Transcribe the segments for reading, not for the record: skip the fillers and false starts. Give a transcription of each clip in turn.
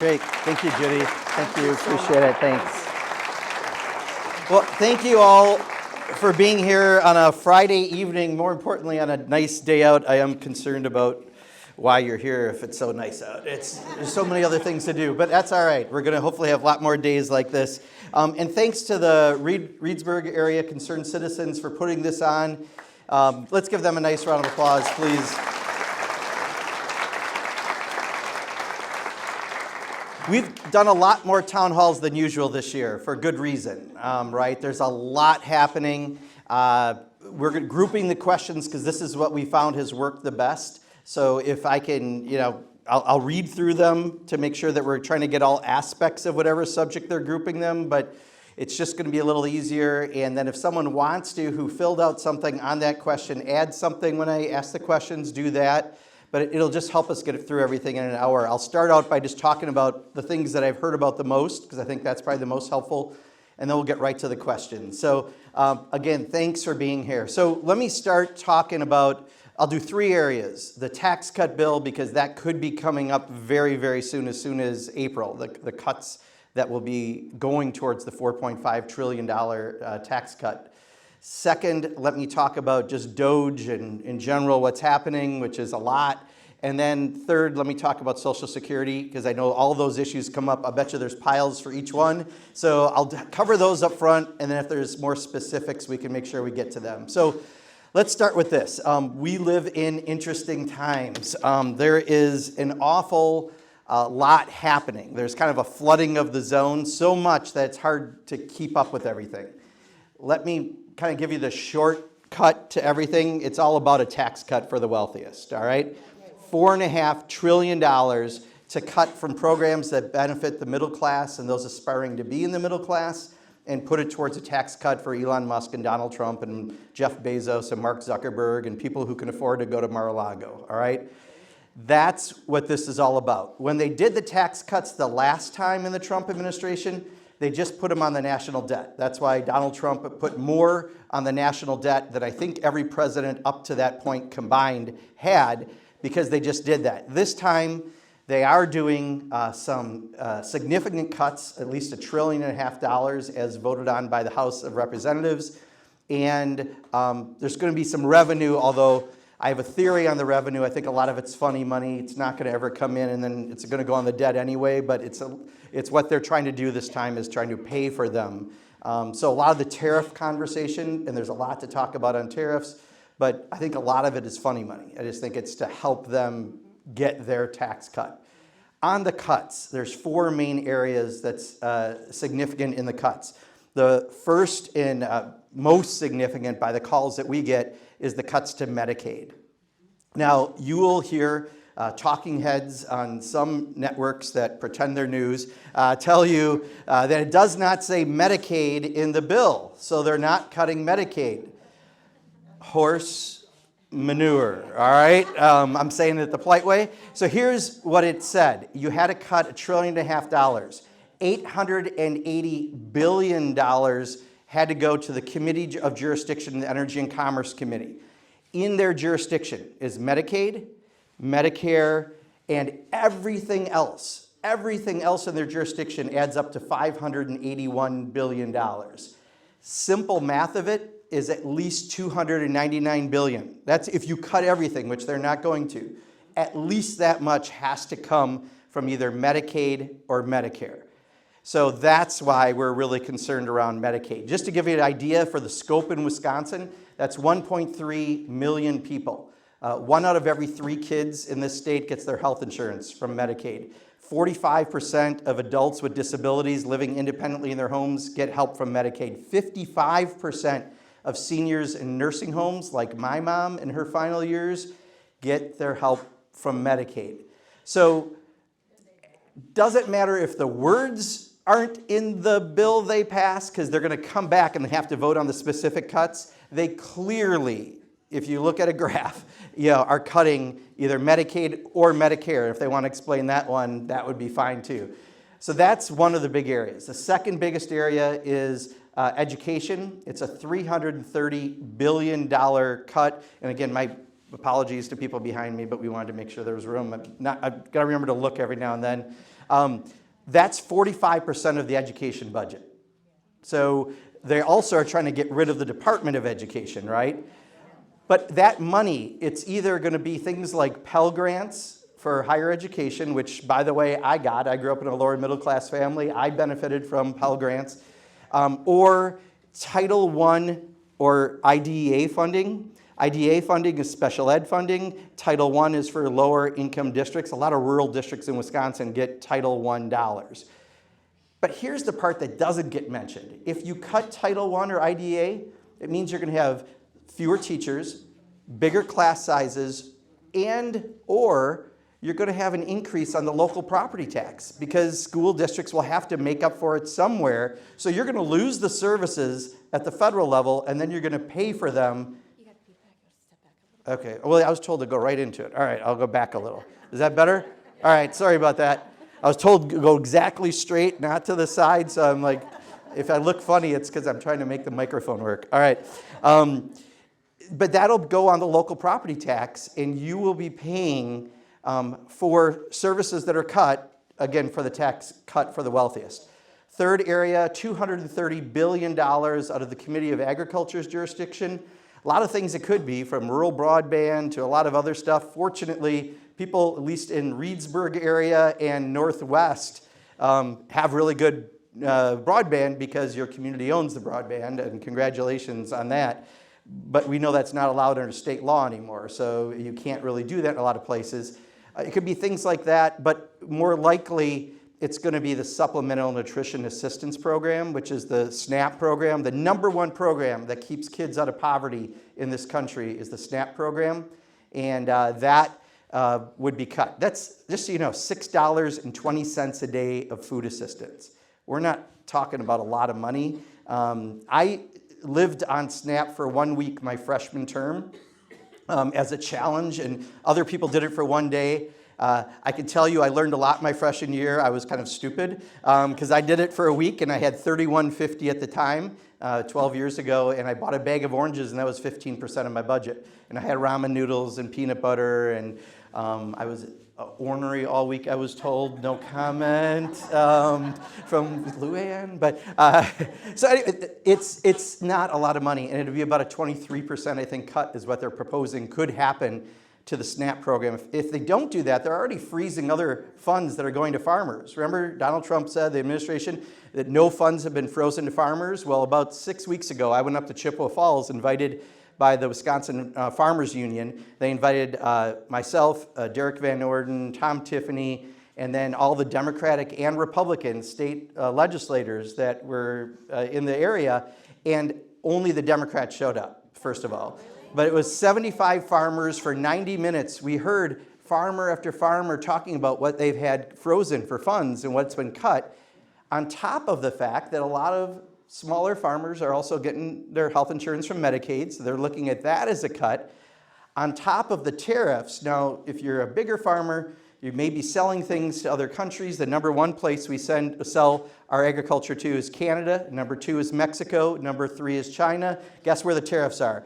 Great. Thank you, Judy. Thank you. Appreciate it. Thanks. Well, thank you all for being here on a Friday evening. More importantly, on a nice day out. I am concerned about why you're here if it's so nice out. There's so many other things to do, but that's all right. We're going to hopefully have a lot more days like this. And thanks to the Reedsburg Area Concerned Citizens for putting this on. Let's give them a nice round of applause, please. We've done a lot more town halls than usual this year for good reason, right? There's a lot happening. We're grouping the questions because this is what we found has worked the best. So if I can, I'll read through them to make sure that we're trying to get all aspects of whatever subject they're grouping them, but it's just going to be a little easier. And then if someone wants to, who filled out something on that question, add something when I ask the questions, do that. But it'll just help us get through everything in an hour. I'll start out by just talking about the things that I've heard about the most, because I think that's probably the most helpful, and then we'll get right to the questions. So again, thanks for being here. So let me start talking about, I'll do three areas. The tax cut bill, because that could be coming up very, very soon as April, the cuts that will be going towards the $4.5 trillion tax cut. Second, let me talk about just DOGE and in general what's happening, which is a lot. And then third, let me talk about Social Security, because I know all those issues come up. I bet you there's piles for each one. So I'll cover those up front, and then if there's more specifics, we can make sure we get to them. So let's start with this. We live in interesting times. There is an awful lot happening. There's kind of a flooding of the zone, so much that it's hard to keep up with everything. Let me kind of give you the shortcut to everything. It's all about a tax cut for the wealthiest, all right? $4.5 trillion to cut from programs that benefit the middle class and those aspiring to be in the middle class, and put it towards a tax cut for Elon Musk and Donald Trump and Jeff Bezos and Mark Zuckerberg and people who can afford to go to Mar-a-Lago, all right? That's what this is all about. When they did the tax cuts the last time in the Trump administration, they just put them on the national debt. That's why Donald Trump put more on the national debt than I think every president up to that point combined had, because they just did that. This time, they are doing some significant cuts, at least $1.5 trillion as voted on by the House of Representatives. And there's going to be some revenue, although I have a theory on the revenue. I think a lot of it's funny money. It's not going to ever come in, and then it's going to go on the debt anyway, but it's what they're trying to do this time, is trying to pay for them. So a lot of the tariff conversation, and there's a lot to talk about on tariffs, but I think a lot of it is funny money. I just think it's to help them get their tax cut. On the cuts, there's four main areas that's significant in the cuts. The first and most significant by the calls that we get is the cuts to Medicaid. Now, you will hear talking heads on some networks that pretend they're news tell you that it does not say Medicaid in the bill, so they're not cutting Medicaid. Horse manure, all right? I'm saying it the polite way. So here's what it said. You had to cut $1.5 trillion. $880 billion had to go to the Committee of Jurisdiction, the Energy and Commerce Committee. In their jurisdiction is Medicaid, Medicare, and everything else. Everything else in their jurisdiction adds up to $581 billion. Simple math of it is at least $299 billion. That's if you cut everything, which they're not going to. At least that much has to come from either Medicaid or Medicare. So that's why we're really concerned around Medicaid. Just to give you an idea for the scope in Wisconsin, that's 1.3 million people. 1 out of every 3 kids in this state gets their health insurance from Medicaid. 45% of adults with disabilities living independently in their homes get help from Medicaid. 55% of seniors in nursing homes, like my mom in her final years, get their help from Medicaid. So doesn't matter if the words aren't in the bill they pass, because they're going to come back and they have to vote on the specific cuts. They clearly, if you look at a graph, are cutting either Medicaid or Medicare. If they want to explain that one, that would be fine too. So that's one of the big areas. The second biggest area is education. It's a $330 billion cut. And again, my apologies to people behind me, but we wanted to make sure there was room. I've got to remember to look every now and then. That's 45% of the education budget. So they also are trying to get rid of the Department of Education, right? But that money, it's either going to be things like Pell Grants for higher education, which, by the way, I got. I grew up in a lower middle class family. I benefited from Pell Grants. Or Title I or IDEA funding. IDEA funding is special ed funding. Title I is for lower income districts. A lot of rural districts in Wisconsin get Title I dollars. But here's the part that doesn't get mentioned. If you cut Title I or IDEA, it means you're going to have fewer teachers, bigger class sizes, and or you're going to have an increase on the local property tax because school districts will have to make up for it somewhere. So you're going to lose the services at the federal level, and then you're going to pay for them. You got to be back, step back a little. Okay. Well, I was told to go right into it. All right, I'll go back a little. Is that better? All right, sorry about that. I was told to go exactly straight, not to the side, so I'm like, if I look funny, it's because I'm trying to make the microphone work. All right. But that'll go on the local property tax, and you will be paying for services that are cut, again, for the tax cut for the wealthiest. Third area, $230 billion out of the Committee of Agriculture's jurisdiction. A lot of things it could be, from rural broadband to a lot of other stuff. Fortunately, people, at least in Reedsburg area and Northwest, have really good broadband because your community owns the broadband, and congratulations on that. But we know that's not allowed under state law anymore, so you can't really do that in a lot of places. It could be things like that, but more likely it's going to be the Supplemental Nutrition Assistance Program, which is the SNAP program. The #1 program that keeps kids out of poverty in this country is the SNAP program, and that would be cut. That's, just so you know, $6.20 a day of food assistance. We're not talking about a lot of money. I lived on SNAP for 1 week my freshman term as a challenge, and other people did it for 1 day. I can tell you I learned a lot my freshman year. I was kind of stupid because I did it for a week, and I had $31.50 at the time, 12 years ago, and I bought a bag of oranges, and that was 15% of my budget. And I had ramen noodles and peanut butter, and I was ornery all week, I was told. No comment from Luann. But so anyway, it's not a lot of money, and it'll be about a 23%, I think, cut is what they're proposing could happen to the SNAP program. If they don't do that, they're already freezing other funds that are going to farmers. Remember, Donald Trump said, the administration, that no funds have been frozen to farmers? Well, about 6 weeks ago, I went up to Chippewa Falls, invited by the Wisconsin Farmers Union. They invited myself, Derek Van Orden, Tom Tiffany, and then all the Democratic and Republican state legislators that were in the area, and only the Democrats showed up, first of all. But it was 75 farmers for 90 minutes. We heard farmer after farmer talking about what they've had frozen for funds and what's been cut, on top of the fact that a lot of smaller farmers are also getting their health insurance from Medicaid, so they're looking at that as a cut. On top of the tariffs, now, if you're a bigger farmer, you may be selling things to other countries. The #1 place we sell our agriculture to is Canada. #2 is Mexico. #3 is China. Guess where the tariffs are?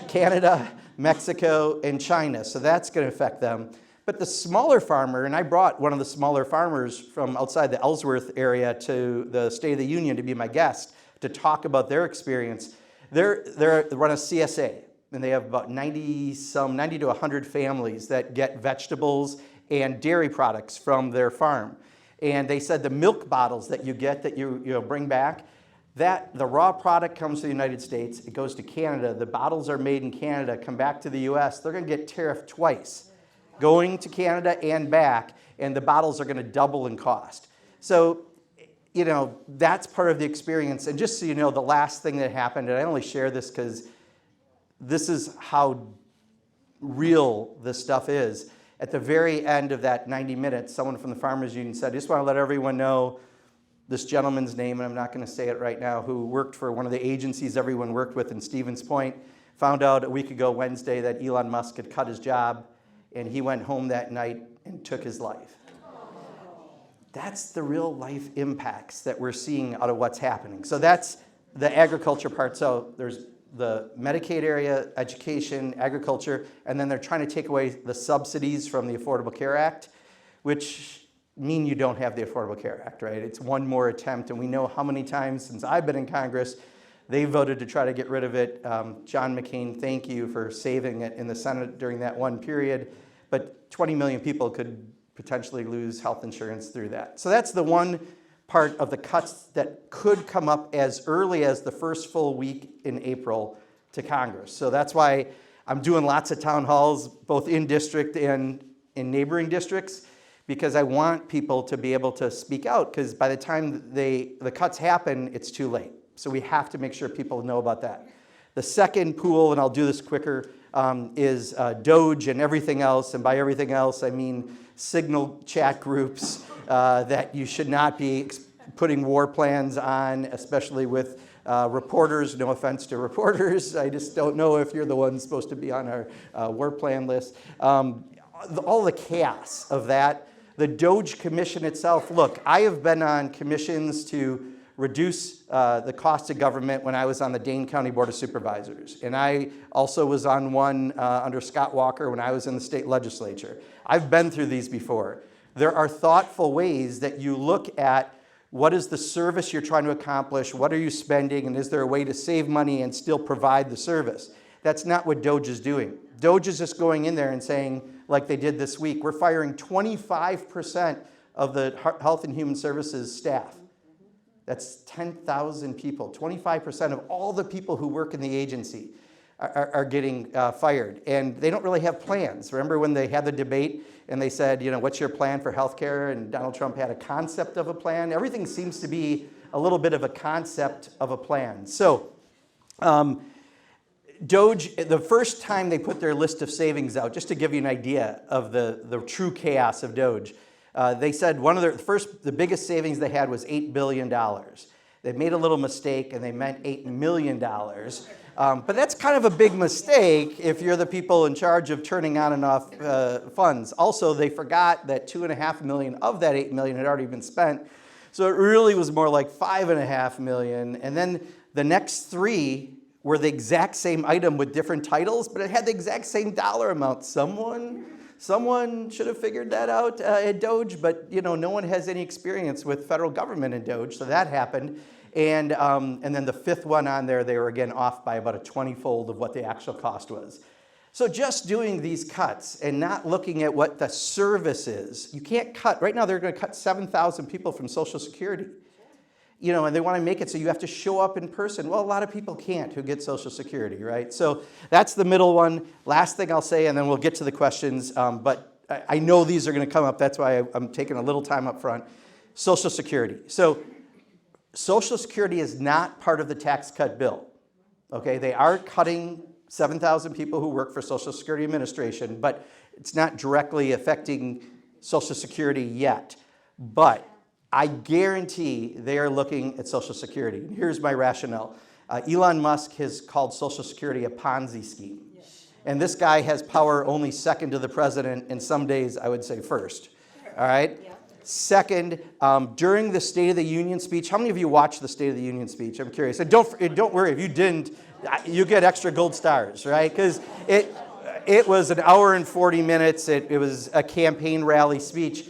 Canada, Mexico, and China. So that's going to affect them. But the smaller farmer, and I brought one of the smaller farmers from outside the Ellsworth area to the State of the Union to be my guest to talk about their experience. They run a CSA, and they have about 90 to 100 families that get vegetables and dairy products from their farm. And they said the milk bottles that you get that you bring back, that the raw product comes to the United States, it goes to Canada, the bottles are made in Canada, come back to the US, they're gonna get tariffed twice, going to Canada and back, and the bottles are gonna double in cost. So, you know, that's part of the experience. And just so you know, the last thing that happened, and I only share this because this is how real this stuff is. At the very end of that 90 minutes, someone from the Farmers Union said, I just wanna let everyone know this gentleman's name, and I'm not going to say it right now, who worked for one of the agencies everyone worked with in Stevens Point, found out a week ago Wednesday that Elon Musk had cut his job, and he went home that night and took his life. That's the real life impacts that we're seeing out of what's happening. So that's the agriculture part. So there's the Medicaid area, education, agriculture, and then they're trying to take away the subsidies from the Affordable Care Act, which mean you don't have the Affordable Care Act, right? It's one more attempt, and we know how many times since I've been in Congress, they voted to try to get rid of it. John McCain, thank you for saving it in the Senate during that one period, but 20 million people could potentially lose health insurance through that. So that's the one part of the cuts that could come up as early as the first full week in April to Congress. So that's why I'm doing lots of town halls, both in district and in neighboring districts, because I want people to be able to speak out, because by the time the cuts happen, it's too late. So we have to make sure people know about that. The second pool, and I'll do this quicker, is Doge and everything else. And by everything else, I mean signal chat groups that you should not be putting war plans on, especially with reporters. No offense to reporters. I just don't know if you're the one supposed to be on our war plan list. All the chaos of that. The Doge Commission itself, look, I have been on commissions to reduce the cost of government when I was on the Dane County Board of Supervisors. And I also was on one under Scott Walker when I was in the state legislature. I've been through these before. There are thoughtful ways that you look at what is the service you're trying to accomplish, what are you spending, and is there a way to save money and still provide the service? That's not what Doge is doing. Doge is just going in there and saying, like they did this week, we're firing 25% of the Health and Human Services staff. That's 10,000 people. 25% of all the people who work in the agency are getting fired. And they don't really have plans. Remember when they had the debate and they said, you know, what's your plan for health care? And Donald Trump had a concept of a plan. Everything seems to be a little bit of a concept of a plan. So Doge, the first time they put their list of savings out, just to give you an idea of the true chaos of Doge, they said one of the biggest savings they had was $8 billion. They made a little mistake and they meant $8 million. But that's kind of a big mistake if you're the people in charge of turning on and off funds. Also, they forgot that $2.5 million of that $8 million had already been spent. So it really was more like $5.5 million. And then the next three were the exact same item with different titles, but it had the exact same dollar amount. Someone should have figured that out at Doge, but you know, no one has any experience with federal government in Doge, so that happened. And then the fifth one on there, they were again off by about a 20-fold of what the actual cost was. So just doing these cuts and not looking at what the service is, you can't cut. Right now they're going to cut 7,000 people from Social Security. You know, and they want to make it so you have to show up in person. Well, a lot of people can't who get Social Security, right? So that's the middle one. Last thing I'll say, and then we'll get to the questions, but I know these are going to come up. That's why I'm taking a little time up front. Social Security. So Social Security is not part of the tax cut bill, okay? They are cutting 7,000 people who work for Social Security Administration, but it's not directly affecting Social Security yet. But I guarantee they are looking at Social Security. And here's my rationale. Elon Musk has called Social Security a Ponzi scheme. And this guy has power only second to the president, and some days I would say first. All right? Yeah. Second, during the State of the Union speech, how many of you watched the State of the Union speech? I'm curious. And don't worry, if you didn't, you get extra gold stars, right? Because it was an hour and 40 minutes. It was a campaign rally speech.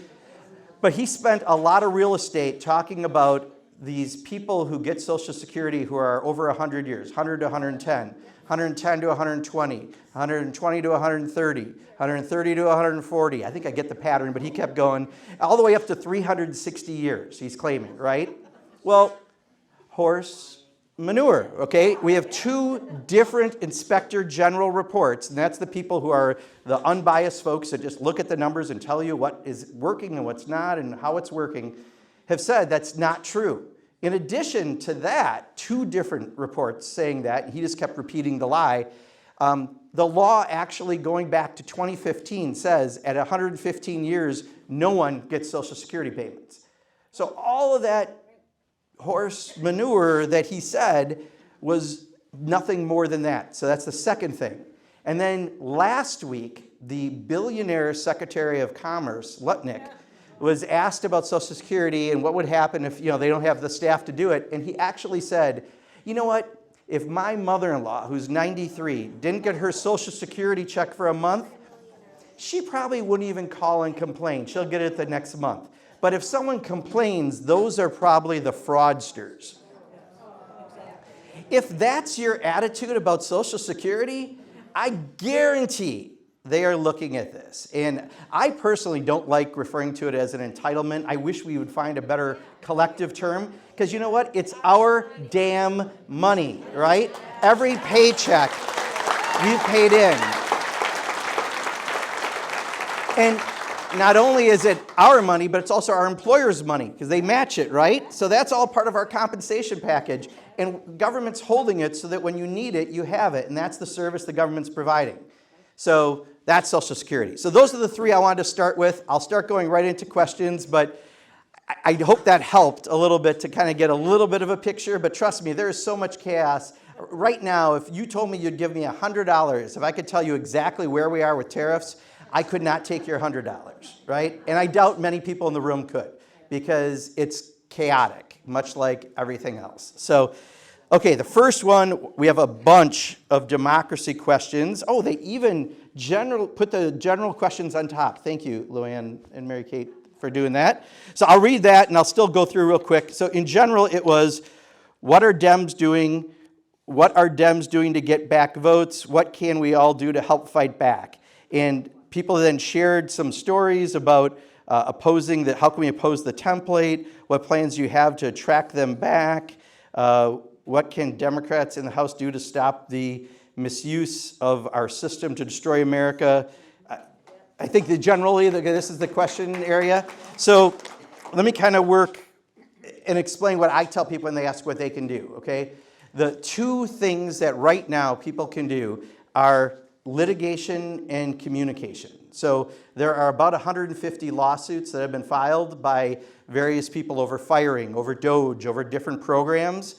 But he spent a lot of real estate talking about these people who get Social Security who are over 100 years, 100 to 110, 110 to 120, 120 to 130, 130 to 140. I think I get the pattern, but he kept going. All the way up to 360 years, he's claiming, right? Well, horse manure, okay? We have two different Inspector General reports, and that's the people who are the unbiased folks that just look at the numbers and tell you what is working and what's not and how it's working, have said that's not true. In addition to that, two different reports saying that, and he just kept repeating the lie. The law actually going back to 2015 says at 115 years, no one gets Social Security payments. So all of that horse manure that he said was nothing more than that. So that's the second thing. And then last week, the billionaire Secretary of Commerce, Lutnick, was asked about Social Security and what would happen if they don't have the staff to do it. And he actually said, you know what? If my mother-in-law, who's 93, didn't get her Social Security check for a month, she probably wouldn't even call and complain. She'll get it the next month. But if someone complains, those are probably the fraudsters. If that's your attitude about Social Security, I guarantee they are looking at this. And I personally don't like referring to it as an entitlement. I wish we would find a better collective term, because you know what? It's our damn money, right? Every paycheck we've paid in. And not only is it our money, but it's also our employer's money, because they match it, right? So that's all part of our compensation package. And government's holding it so that when you need it, you have it. And that's the service the government's providing. So that's Social Security. So those are the three I wanted to start with. I'll start going right into questions, but I hope that helped a little bit to kind of get a little bit of a picture. But trust me, there is so much chaos. Right now, if you told me you'd give me $100, if I could tell you exactly where we are with tariffs, I could not take your $100, right? And I doubt many people in the room could, because it's chaotic, much like everything else. So, okay, the first one, we have a bunch of democracy questions. Oh, they even put the general questions on top. Thank you, Luann and Mary Kate, for doing that. So I'll read that, and I'll still go through real quick. So in general, it was, what are Dems doing? What are Dems doing to get back votes? What can we all do to help fight back? And people then shared some stories about opposing the, how can we oppose the template? What plans you have to attract them back? What can Democrats in the House do to stop the misuse of our system to destroy America? I think that generally this is the question area. So let me kind of work and explain what I tell people when they ask what they can do, okay? The two things that right now people can do are litigation and communication. So there are about 150 lawsuits that have been filed by various people over firing, over DOGE, over different programs.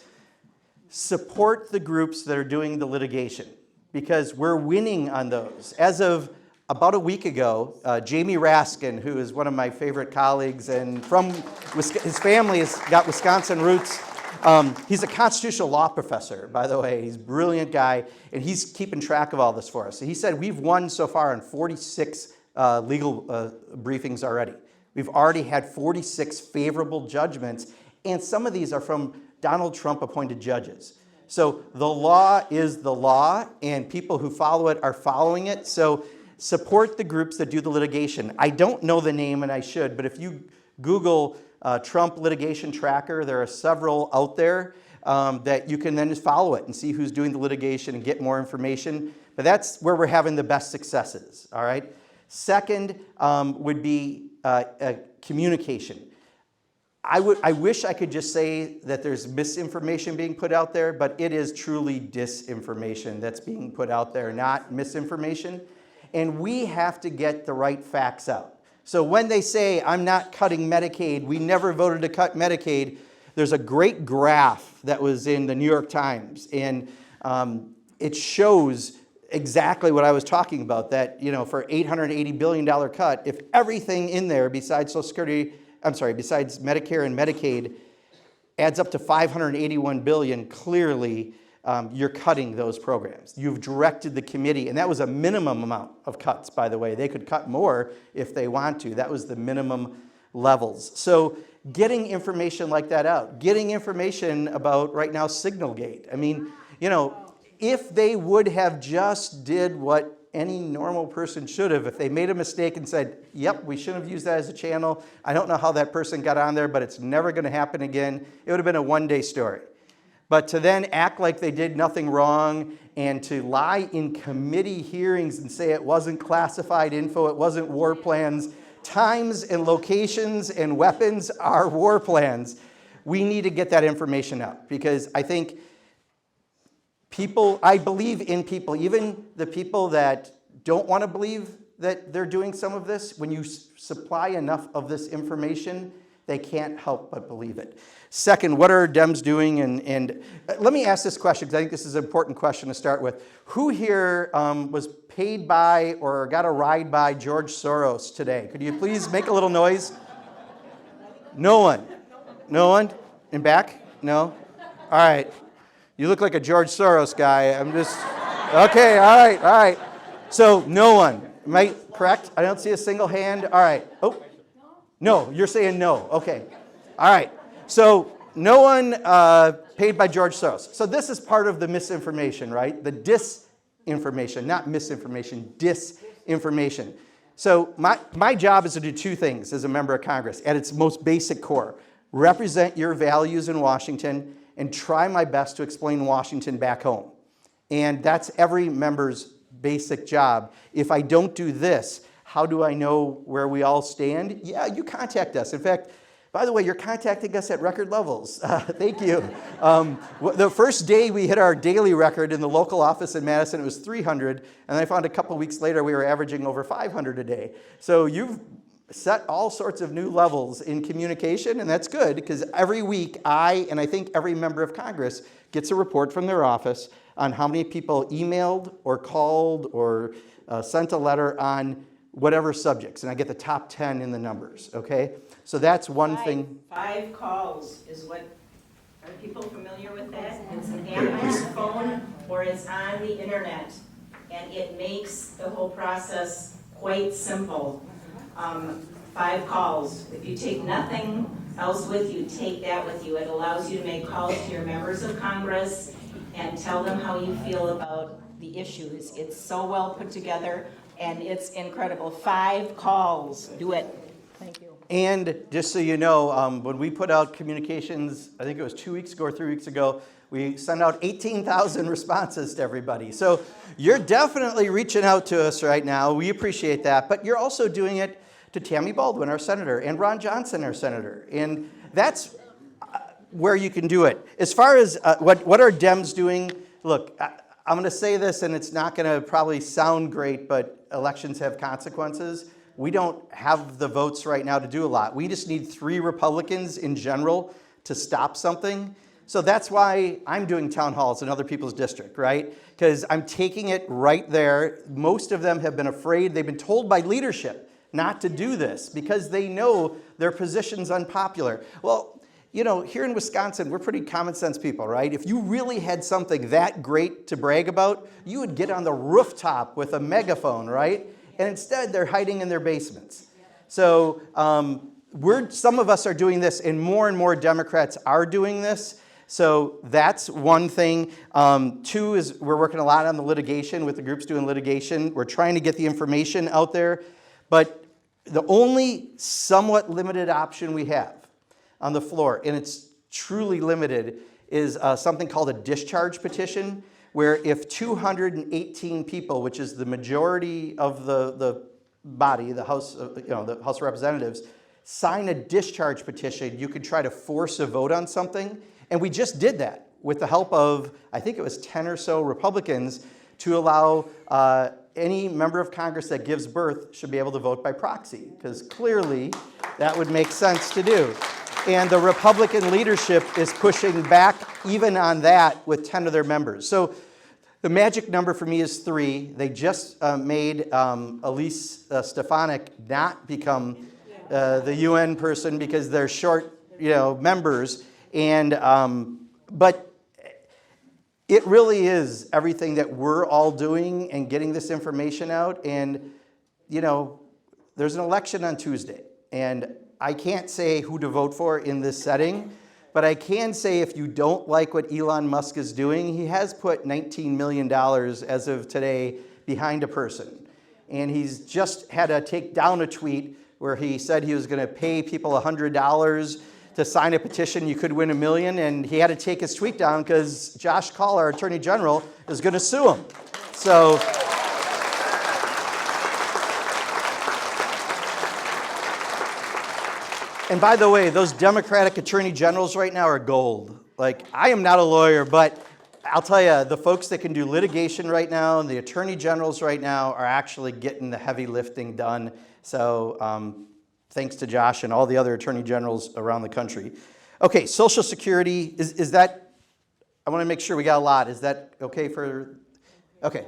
Support the groups that are doing the litigation, because we're winning on those. As of about a week ago, Jamie Raskin, who is one of my favorite colleagues and from his family has got Wisconsin roots. He's a constitutional law professor, by the way. He's a brilliant guy, and he's keeping track of all this for us. So he said we've won so far in 46 legal briefings already. We've already had 46 favorable judgments, and some of these are from Donald Trump appointed judges. So the law is the law, and people who follow it are following it. So support the groups that do the litigation. I don't know the name, and I should, but if you Google Trump litigation tracker, there are several out there that you can then just follow it and see who's doing the litigation and get more information. But that's where we're having the best successes, all right? Second would be communication. I wish I could just say that there's misinformation being put out there, but it is truly disinformation that's being put out there, not misinformation. And we have to get the right facts out. So when they say, I'm not cutting Medicaid, we never voted to cut Medicaid, there's a great graph that was in the New York Times, and it shows exactly what I was talking about, that, you know, for $880 billion cut, if everything in there besides besides Medicare and Medicaid adds up to $581 billion, clearly you're cutting those programs. You've directed the committee, and that was a minimum amount of cuts, by the way. They could cut more if they want to. That was the minimum levels. So getting information like that out, getting information about right now Signalgate. I mean, you know, if they would have just did what any normal person should have, if they made a mistake and said, yep, we shouldn't have used that as a channel, I don't know how that person got on there, but it's never going to happen again, it would have been a one-day story. But to then act like they did nothing wrong and to lie in committee hearings and say it wasn't classified info, it wasn't war plans. Times and locations and weapons are war plans. We need to get that information out, because I think I believe in people, even the people that don't want to believe that they're doing some of this, when you supply enough of this information, they can't help but believe it. Second, what are Dems doing? And let me ask this question, because I think this is an important question to start with. Who here was paid by or got a ride by George Soros today? Could you please make a little noise? No one? No one? In back? No? All right. You look like a George Soros guy. I'm just, okay, all right. So no one. Am I correct? I don't see a single hand. All right. Oh, No, you're saying no. Okay. All right. So no one paid by George Soros. So this is part of the misinformation, right? The disinformation, not misinformation, disinformation. So my job is to do two things as a member of Congress at its most basic core. Represent your values in Washington and try my best to explain Washington back home. And that's every member's basic job. If I don't do this, how do I know where we all stand? Yeah, you contact us. In fact, by the way, you're contacting us at record levels. Thank you. The first day we hit our daily record in the local office in Madison, it was 300, and I found a couple weeks later we were averaging over 500 a day. So you've set all sorts of new levels in communication, and that's good because every week and I think every member of Congress gets a report from their office on how many people emailed or called or sent a letter on whatever subjects, and I get the top 10 in the numbers, okay? So that's one thing. 5 calls is what, are people familiar with that? It's an app on your phone or it's on the internet, and it makes the whole process quite simple. 5 calls. If you take nothing else with you, take that with you. It allows you to make calls to your members of Congress and tell them how you feel about the issues. It's so well put together, and it's incredible. 5 calls. Do it. Thank you. And just so you know, when we put out communications, I think it was 2 weeks ago or 3 weeks ago, we sent out 18,000 responses to everybody. So you're definitely reaching out to us right now. We appreciate that. But you're also doing it to Tammy Baldwin, our senator, and Ron Johnson, our senator. And that's where you can do it. As far as what are Dems doing, look, I'm going to say this, and it's not going to probably sound great, but elections have consequences. We don't have the votes right now to do a lot. We just need 3 Republicans in general to stop something. So that's why I'm doing town halls in other people's district, right? Because I'm taking it right there. Most of them have been afraid. They've been told by leadership not to do this because they know their position's unpopular. Well, you know, here in Wisconsin, we're pretty common sense people, right? If you really had something that great to brag about, you would get on the rooftop with a megaphone, right? And instead, they're hiding in their basements. So some of us are doing this, and more Democrats are doing this. So that's one thing. 2 is we're working a lot on the litigation with the groups doing litigation. We're trying to get the information out there. But the only somewhat limited option we have on the floor, and it's truly limited, is something called a discharge petition, where if 218 people, which is the majority of the body, the House, the House of Representatives, sign a discharge petition, you could try to force a vote on something. And we just did that with the help of, I think it was 10 or so Republicans, to allow any member of Congress that gives birth should be able to vote by proxy, because clearly that would make sense to do. And the Republican leadership is pushing back even on that with 10 of their members. So the magic number for me is 3. They just made Elise Stefanik not become the UN person because they're short, members. And but it really is everything that we're all doing and getting this information out. And there's an election on Tuesday, and I can't say who to vote for in this setting, but I can say if you don't like what Elon Musk is doing, he has put $19 million as of today behind a person. And he's just had to take down a tweet where he said he was going to pay people $100 to sign a petition you could win $1 million, and he had to take his tweet down because Josh Kaul, our Attorney General, is going to sue him. So. And by the way, those Democratic attorney generals right now are gold. Like, I am not a lawyer, but I'll tell you, the folks that can do litigation right now and the attorney generals right now are actually getting the heavy lifting done. So thanks to Josh and all the other attorney generals around the country. Okay, Social Security, is that, I want to make sure we got a lot. Is that okay for, okay.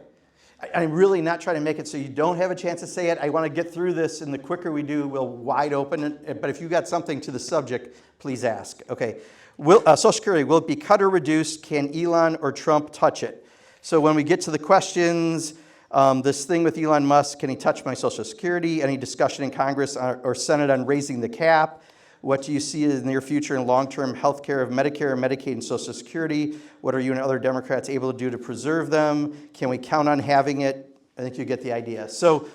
I'm really not trying to make it so you don't have a chance to say it. I want to get through this, and the quicker we do, we'll wide open it. But if you got something to the subject, please ask. Okay. Social Security, will it be cut or reduced? Can Elon or Trump touch it? So when we get to the questions, This thing with Elon Musk, can he touch my Social Security? Any discussion in Congress or Senate on raising the cap? What do you see in the near future in long-term health care of Medicare, Medicaid, and Social Security? What are you and other Democrats able to do to preserve them? Can we count on having it? I think you get the idea. So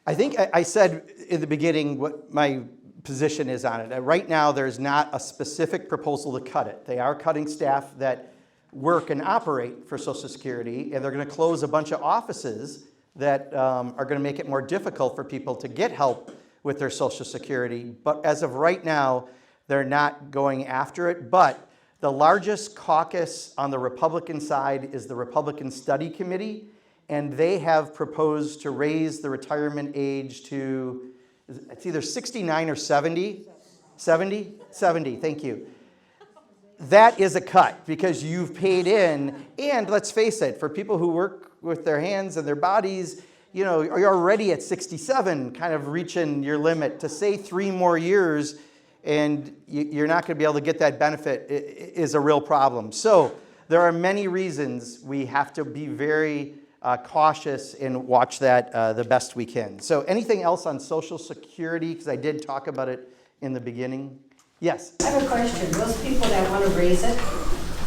I think I said in the beginning what my position is on it. Right now, there's not a specific proposal to cut it. They are cutting staff that work and operate for Social Security, and they're going to close a bunch of offices that are going to make it more difficult for people to get help with their Social Security. But as of right now, they're not going after it. But the largest caucus on the Republican side is the Republican Study Committee, and they have proposed to raise the retirement age to, it's either 69 or 70. 70? 70, thank you. That is a cut because you've paid in, and let's face it, for people who work with their hands and their bodies, you know, you're already at 67, kind of reaching your limit. To say 3 more years and you're not going to be able to get that benefit is a real problem. So there are many reasons we have to be very cautious and watch that the best we can. So anything else on Social Security? Because I did talk about it in the beginning. Yes? I have a question. Those people that want to raise it,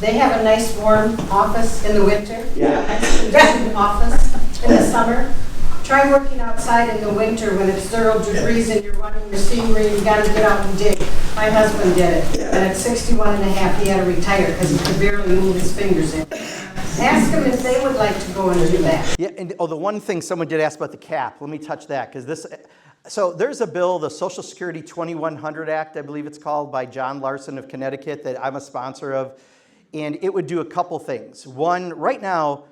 they have a nice warm office in the winter. Yeah. Nice conditioned office in the summer. Try working outside in the winter when it's 0 degrees and you're running your scenery and you got to get out and dig. My husband did it. And at 61 and a half, he had to retire because he could barely move his fingers in. Ask them if they would like to go and do that. Yeah, and the one thing someone did ask about the cap, let me touch that, because this, so there's a bill, the Social Security 2100 Act, I believe it's called, by John Larson of Connecticut that I'm a sponsor of, and it would do a couple things. One, right now,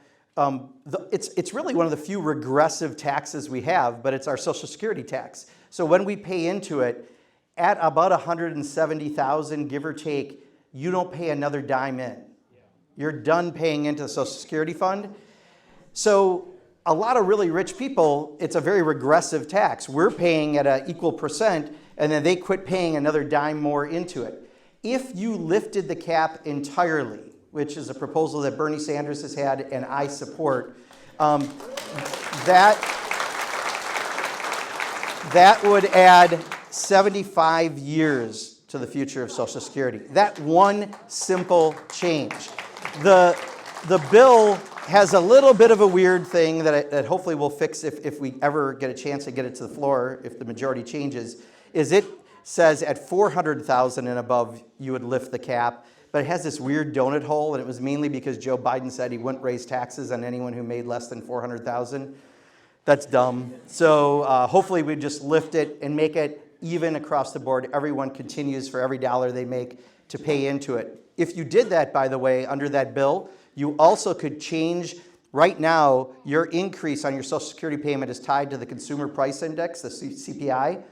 it's really one of the few regressive taxes we have, but it's our Social Security tax. So when we pay into it, at about $170,000, give or take, you don't pay another dime in. You're done paying into the Social Security fund. So a lot of really rich people, it's a very regressive tax. We're paying at an equal percent, and then they quit paying another dime more into it. If you lifted the cap entirely, which is a proposal that Bernie Sanders has had and I support, that would add 75 years to the future of Social Security. That one simple change. The bill has a little bit of a weird thing that hopefully we'll fix if we ever get a chance to get it to the floor, if the majority changes, is it says at 400,000 and above, you would lift the cap. But it has this weird donut hole, and it was mainly because Joe Biden said he wouldn't raise taxes on anyone who made less than 400,000. That's dumb. So hopefully we just lift it and make it even across the board. Everyone continues for every dollar they make to pay into it. If you did that, by the way, under that bill, you also could change. Right now, your increase on your Social Security payment is tied to the Consumer Price Index, the CPI.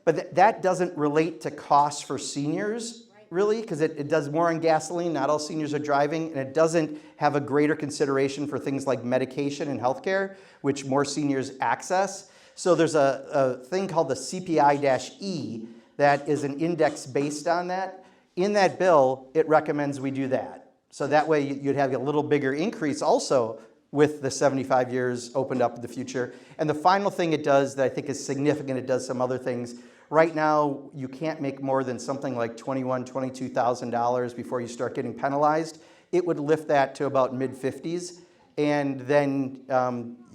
But that doesn't relate to costs for seniors, really, because it does more on gasoline. Not all seniors are driving, and it doesn't have a greater consideration for things like medication and healthcare, which more seniors access. So there's a thing called the CPI-E that is an index based on that. In that bill, it recommends we do that. So that way you'd have a little bigger increase also with the 75 years opened up in the future. And the final thing it does that I think is significant, it does some other things. Right now, you can't make more than something like $21,000, $22,000 before you start getting penalized. It would lift that to about mid-50s, and then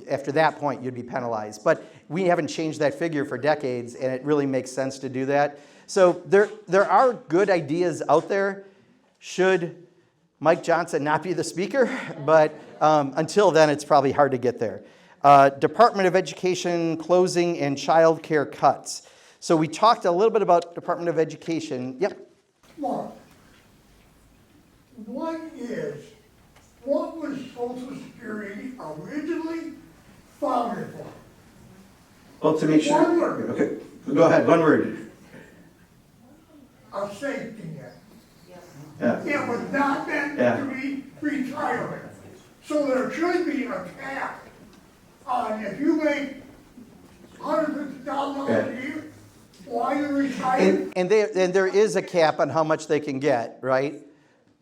after that point, you'd be penalized. But we haven't changed that figure for decades, and it really makes sense to do that. So there are good ideas out there. Should Mike Johnson not be the speaker? But until then, it's probably hard to get there. Department of Education closing and child care cuts. So we talked a little bit about Department of Education. Yep. Mark, what was Social Security originally founded for? Well, to make sure. One word. Okay, go ahead, one word. A safety net. Yeah. It was not meant to be retirement. So there should be a cap on if you make $150,000 a year, while you're retired. And there is a cap on how much they can get, right?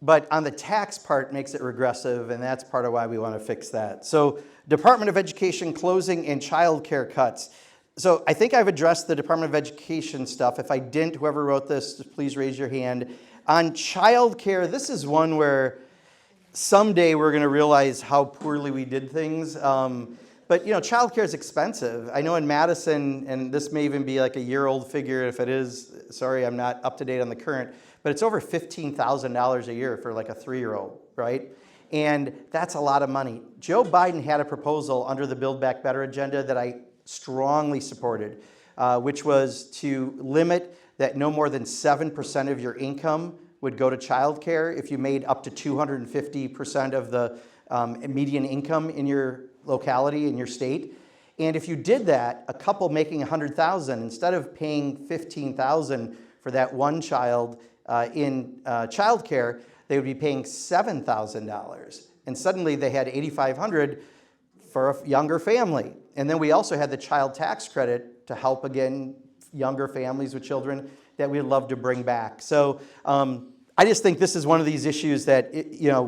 But on the tax part makes it regressive, and that's part of why we want to fix that. So Department of Education closing and child care cuts. So I think I've addressed the Department of Education stuff. If I didn't, whoever wrote this, please raise your hand. On child care, this is one where someday we're going to realize how poorly we did things. But child care is expensive. I know in Madison, and this may even be like a year-old figure. If it is, sorry, I'm not up to date on the current, but it's over $15,000 a year for like a 3-year-old, right? And that's a lot of money. Joe Biden had a proposal under the Build Back Better agenda that I strongly supported, which was to limit that no more than 7% of your income would go to child care if you made up to 250% of the median income in your locality, in your state. And if you did that, a couple making $100,000, instead of paying $15,000 for that one child in child care, they would be paying $7,000. And suddenly they had $8,500 for a younger family. And then we also had the child tax credit to help, again, younger families with children that we'd love to bring back. So I just think this is one of these issues that,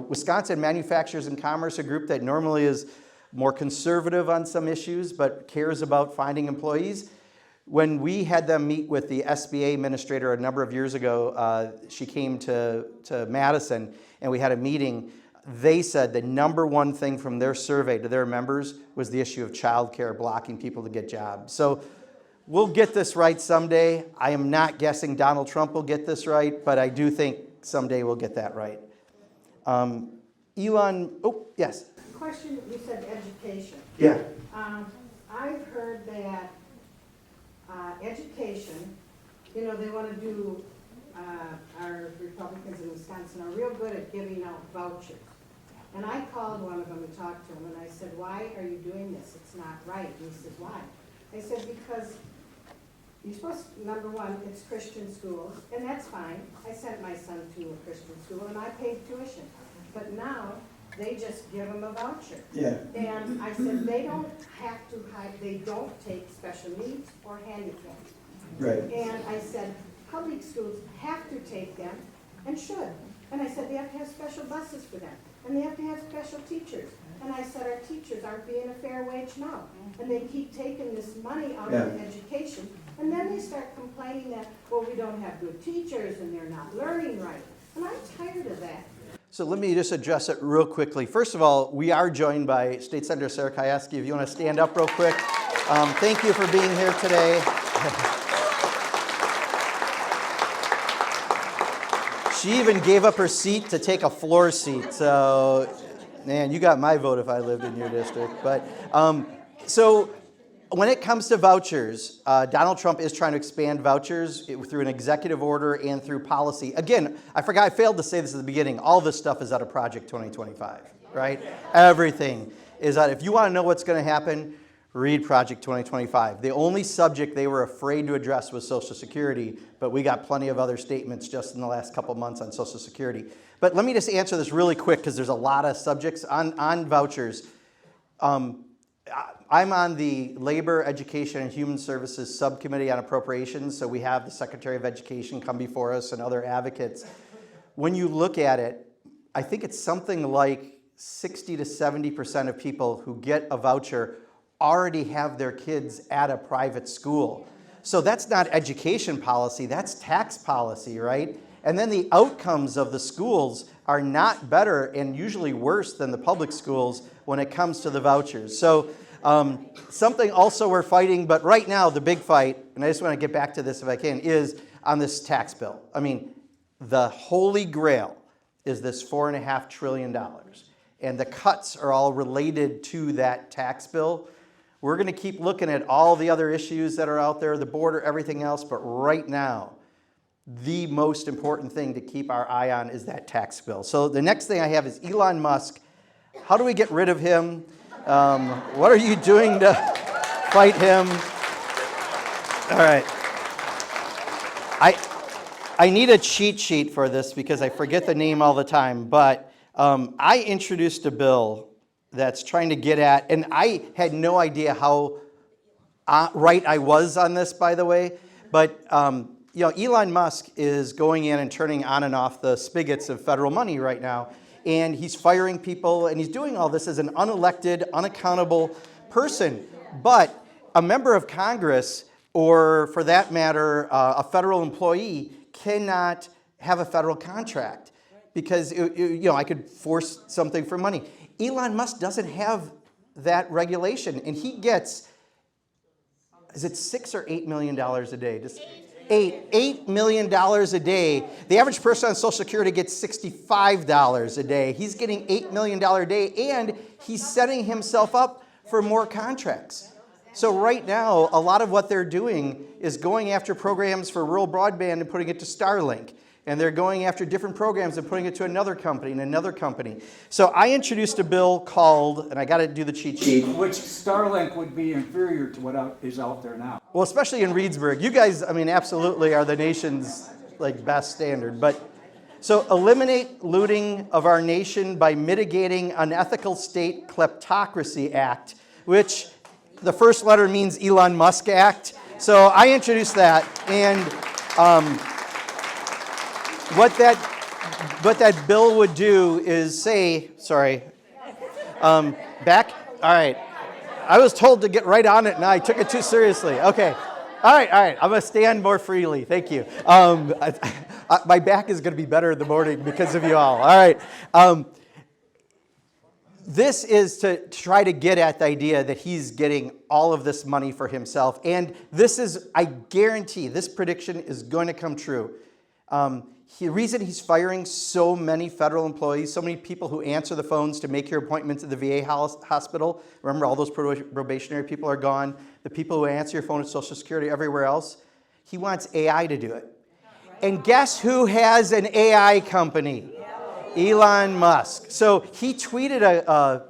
Wisconsin Manufacturers and Commerce, a group that normally is more conservative on some issues, but cares about finding employees. When we had them meet with the SBA administrator a number of years ago, she came to Madison, and we had a meeting. They said the number one thing from their survey to their members was the issue of childcare blocking people to get jobs. So we'll get this right someday. I am not guessing Donald Trump will get this right, but I do think someday we'll get that right. Elon, yes. Question, you said education. Yeah. I've heard that education, they want to do, our Republicans in Wisconsin are real good at giving out vouchers. And I called one of them and talked to him, and I said, why are you doing this? It's not right. And he said, why? I said, because you're supposed to, number one, it's Christian schools, and that's fine. I sent my son to a Christian school, and I paid tuition. But now, they just give them a voucher. Yeah. And I said, they don't have to they don't take special needs or handicapped. Right. And I said, public schools have to take them and should. And I said, they have to have special buses for them. And they have to have special teachers. And I said, our teachers aren't being a fair wage now. And they keep taking this money out of the education. And then they start complaining that, well, we don't have good teachers and they're not learning right. And I'm tired of that. So let me just address it real quickly. First of all, we are joined by State Senator Sarah Kajewski. If you want to stand up real quick. Thank you for being here today. She even gave up her seat to take a floor seat. So, man, you got my vote if I lived in your district. But so when it comes to vouchers, Donald Trump is trying to expand vouchers through an executive order and through policy. Again, I failed to say this at the beginning. All this stuff is out of Project 2025, right? Everything is out. If you want to know what's going to happen, read Project 2025. The only subject they were afraid to address was Social Security, but we got plenty of other statements just in the last couple months on Social Security. But let me just answer this really quick because there's a lot of subjects on vouchers. I'm on the Labor, Education, and Human Services Subcommittee on Appropriations, so we have the Secretary of Education come before us and other advocates. When you look at it, I think it's something like 60 to 70% of people who get a voucher already have their kids at a private school. So that's not education policy, that's tax policy, right? And then the outcomes of the schools are not better and usually worse than the public schools when it comes to the vouchers. So something also we're fighting, but right now the big fight, and I just want to get back to this if I can, is on this tax bill. I mean, the holy grail is this $4.5 trillion. And the cuts are all related to that tax bill. We're going to keep looking at all the other issues that are out there, the border, everything else, but right now, the most important thing to keep our eye on is that tax bill. So the next thing I have is Elon Musk. How do we get rid of him? What are you doing to fight him? All right. I need a cheat sheet for this because I forget the name all the time, but I introduced a bill that's trying to get at, and I had no idea how right I was on this, by the way, but Elon Musk is going in and turning on and off the spigots of federal money right now, and he's firing people, and he's doing all this as an unelected, unaccountable person. But a member of Congress, or for that matter, a federal employee, cannot have a federal contract because I could force something for money. Elon Musk doesn't have that regulation, and he gets, is it $6 or $8 million a day? Just $8 million a day. The average person on Social Security gets $65 a day. He's getting $8 million a day, and he's setting himself up for more contracts. So right now, a lot of what they're doing is going after programs for rural broadband and putting it to Starlink. And they're going after different programs and putting it to another company and another company. So I introduced a bill called, and I got to do the cheat sheet. Which Starlink would be inferior to what is out there now. Well, especially in Reedsburg. You guys, absolutely are the nation's best standard. But so eliminate looting of our nation by mitigating unethical state kleptocracy act, which the first letter means Elon Musk Act. So I introduced that, and what that bill would do is say, back. All right. I was told to get right on it, and I took it too seriously. Okay. All right. I'm going to stand more freely. Thank you. My back is going to be better in the morning because of you all. All right. This is to try to get at the idea that he's getting all of this money for himself. And this is, I guarantee, this prediction is going to come true. The reason he's firing so many federal employees, so many people who answer the phones to make your appointments at the VA hospital, remember all those probationary people are gone, the people who answer your phone at Social Security, everywhere else, he wants AI to do it. And guess who has an AI company? Elon Musk. So he tweeted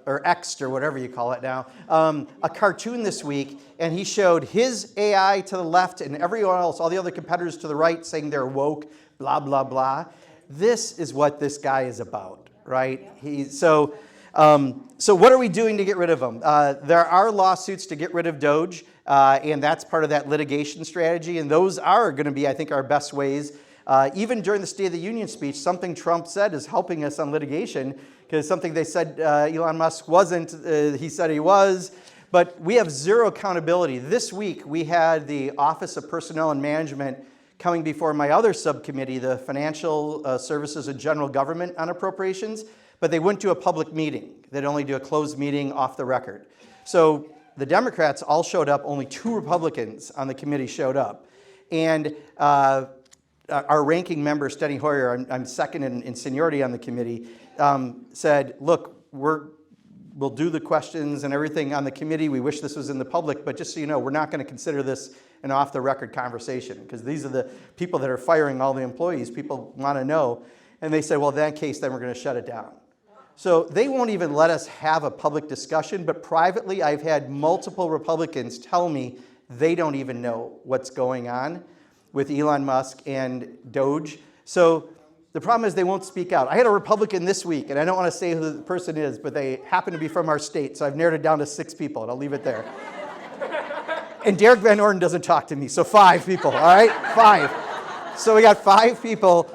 or X'd or whatever you call it now, a cartoon this week, and he showed his AI to the left and everyone else, all the other competitors to the right, saying they're woke, blah, blah, blah. This is what this guy is about, right? So what are we doing to get rid of him? There are lawsuits to get rid of Doge, and that's part of that litigation strategy, and those are going to be, I think, our best ways. Even during the State of the Union speech, something Trump said is helping us on litigation, because something they said Elon Musk wasn't, he said he was. But we have zero accountability. This week, we had the Office of Personnel and Management coming before my other subcommittee, the Financial Services and General Government on Appropriations, but they wouldn't do a public meeting. They'd only do a closed meeting off the record. So the Democrats all showed up, only 2 Republicans on the committee showed up. And our ranking member, Steny Hoyer, I'm second in seniority on the committee, said, look, we'll do the questions and everything on the committee. We wish this was in the public, but just so you know, we're not going to consider this an off-the-record conversation, because these are the people that are firing all the employees. People want to know. And they said, well, in that case, then we're going to shut it down. So they won't even let us have a public discussion, but privately, I've had multiple Republicans tell me they don't even know what's going on with Elon Musk and Doge. So the problem is they won't speak out. I had a Republican this week, and I don't want to say who the person is, but they happen to be from our state, so I've narrowed it down to 6 people, and I'll leave it there. And Derek Van Orden doesn't talk to me, so 5 people, all right? 5. So we got 5 people.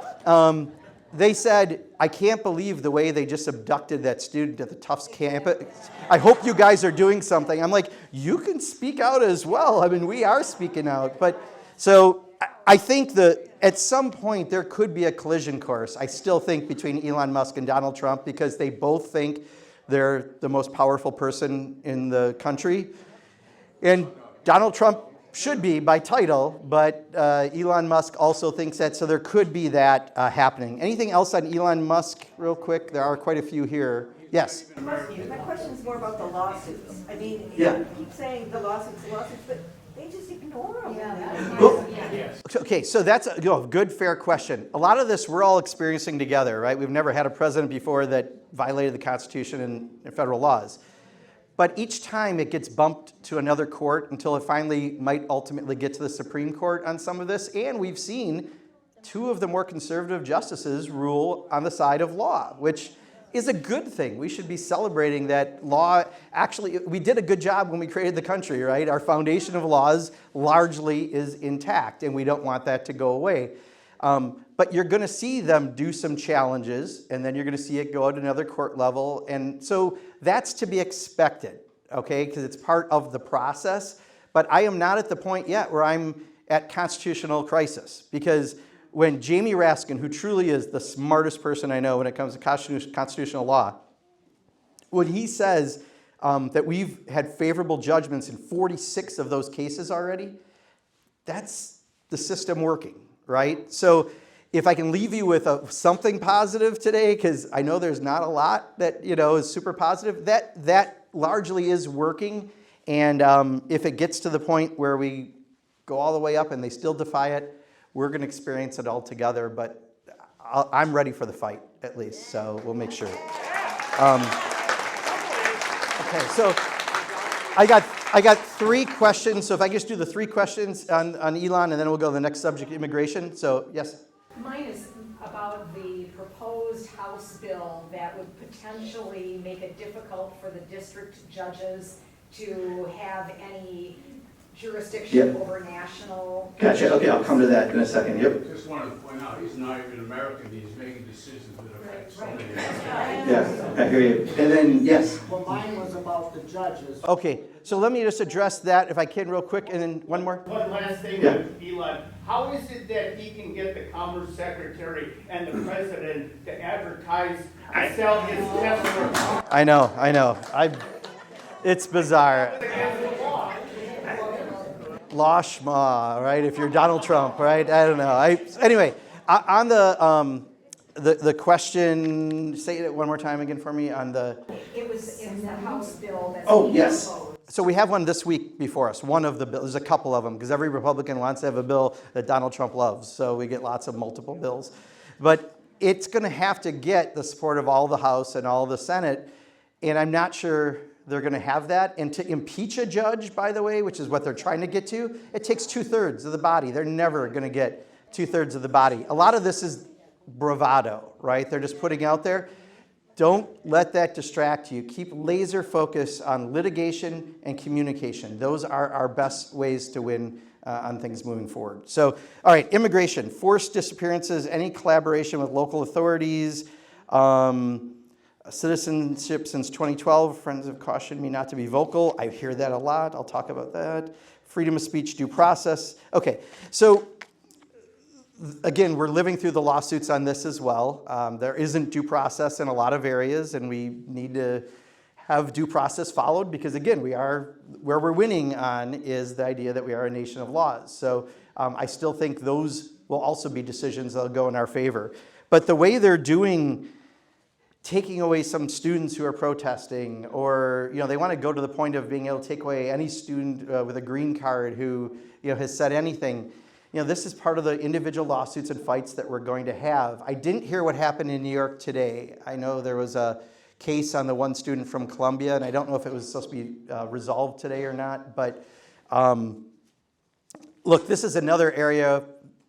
They said, I can't believe the way they just abducted that student at the Tufts campus. I hope you guys are doing something. I'm like, you can speak out as well. We are speaking out. But so I think that at some point there could be a collision course, I still think, between Elon Musk and Donald Trump, because they both think they're the most powerful person in the country. And Donald Trump should be by title, but Elon Musk also thinks that, so there could be that happening. Anything else on Elon Musk, real quick? There are quite a few here. Yes? My question is more about the lawsuits. You keep saying the lawsuits, but they just ignore them. Okay, so that's a good, fair question. A lot of this we're all experiencing together, right? We've never had a president before that violated the Constitution and federal laws. But each time it gets bumped to another court until it finally might ultimately get to the Supreme Court on some of this. And we've seen 2 of the more conservative justices rule on the side of law, which is a good thing. We should be celebrating that law. Actually, we did a good job when we created the country, right? Our foundation of laws largely is intact, and we don't want that to go away. But you're going to see them do some challenges, and then you're going to see it go at another court level. And so that's to be expected, okay, because it's part of the process. But I am not at the point yet where I'm at constitutional crisis, because when Jamie Raskin, who truly is the smartest person I know when it comes to constitutional law, when he says that we've had favorable judgments in 46 of those cases already, that's the system working, right? So if I can leave you with something positive today, because I know there's not a lot that is super positive, that largely is working. And if it gets to the point where we go all the way up and they still defy it, we're going to experience it all together. But I'm ready for the fight, at least, so we'll make sure. Okay, so I got 3 questions. So if I just do the 3 questions on Elon, and then we'll go to the next subject, immigration. So yes. Mine is about the proposed House bill that would potentially make it difficult for the district judges to have any jurisdiction over national. Gotcha. Okay, I'll come to that in a second. Yep. Just wanted to point out, he's not even American, he's making decisions that affect so many. Yeah, I hear you. And then, yes. Well, mine was about the judges. Okay, so let me just address that if I can real quick, and then one more. One last thing Yeah. with Elon. How is it that he can get the Commerce Secretary and the President to advertise and sell his Tesla? I know. It's bizarre. Law schma, right? If you're Donald Trump, right? I don't know. Anyway, on the question, say it one more time again for me on the. It's the House bill that's. Oh, yes. proposed. So we have one this week before us, one of the bills. There's a couple of them, because every Republican wants to have a bill that Donald Trump loves. So we get lots of multiple bills. But it's going to have to get the support of all the House and all the Senate. And I'm not sure they're going to have that. And to impeach a judge, by the way, which is what they're trying to get to, it takes 2/3 of the body. They're never going to get 2/3 of the body. A lot of this is bravado, right? They're just putting out there. Don't let that distract you. Keep laser focus on litigation and communication. Those are our best ways to win on things moving forward. So, all right, immigration, forced disappearances, any collaboration with local authorities, citizenship since 2012. Friends have cautioned me not to be vocal. I hear that a lot. I'll talk about that. Freedom of speech, due process. Okay, so again, we're living through the lawsuits on this as well. There isn't due process in a lot of areas, and we need to have due process followed because, again, where we're winning on is the idea that we are a nation of laws. So I still think those will also be decisions that will go in our favor. But the way they're doing, taking away some students who are protesting, or they want to go to the point of being able to take away any student with a green card who has said anything. This is part of the individual lawsuits and fights that we're going to have. I didn't hear what happened in New York today. I know there was a case on the one student from Columbia, and I don't know if it was supposed to be resolved today or not. But look, this is another area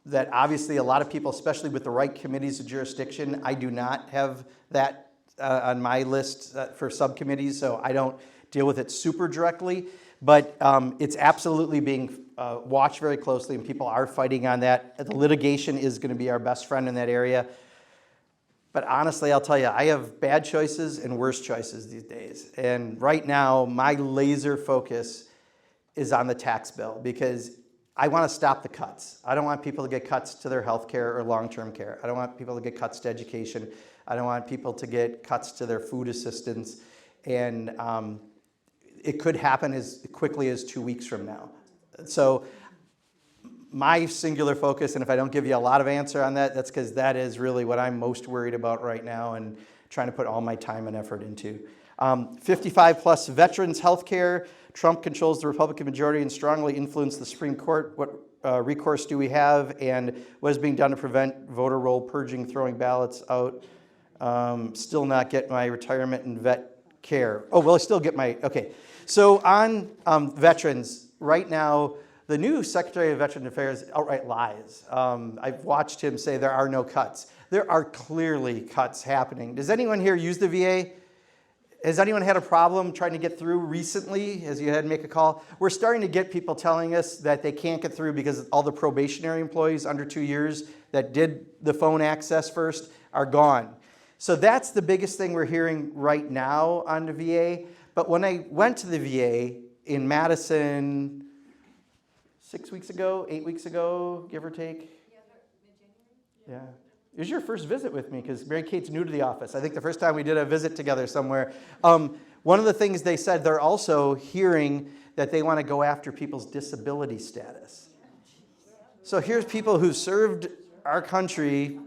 that obviously a lot of people, especially with the right committees of jurisdiction, I do not have that on my list for subcommittees, so I don't deal with it super directly. But it's absolutely being watched very closely, and people are fighting on that. The litigation is going to be our best friend in that area. But honestly, I'll tell you, I have bad choices and worse choices these days. And right now, my laser focus is on the tax bill because I want to stop the cuts. I don't want people to get cuts to their health care or long-term care. I don't want people to get cuts to education. I don't want people to get cuts to their food assistance. And it could happen as quickly as 2 weeks from now. So my singular focus, and if I don't give you a lot of answer on that, that's because that is really what I'm most worried about right now and trying to put all my time and effort into. 55 plus veterans health care. Trump controls the Republican majority and strongly influenced the Supreme Court. What recourse do we have, and what is being done to prevent voter roll purging, throwing ballots out? Still not get my retirement and vet care. Oh, well, I still get my, okay. So on veterans, right now, the new Secretary of Veterans Affairs outright lies. I've watched him say there are no cuts. there are clearly cuts happening. Does anyone here use the VA? Has anyone had a problem trying to get through recently as you had to make a call? We're starting to get people telling us that they can't get through because all the probationary employees under 2 years that did the phone access first are gone. So that's the biggest thing we're hearing right now on the VA. But when I went to the VA in Madison 6 weeks ago, 8 weeks ago, give or take. Yeah. It was your first visit with me because Mary Kate's new to the office. I think the first time we did a visit together somewhere. One of the things they said, they're also hearing that they want to go after people's disability status. So here's people who served our country,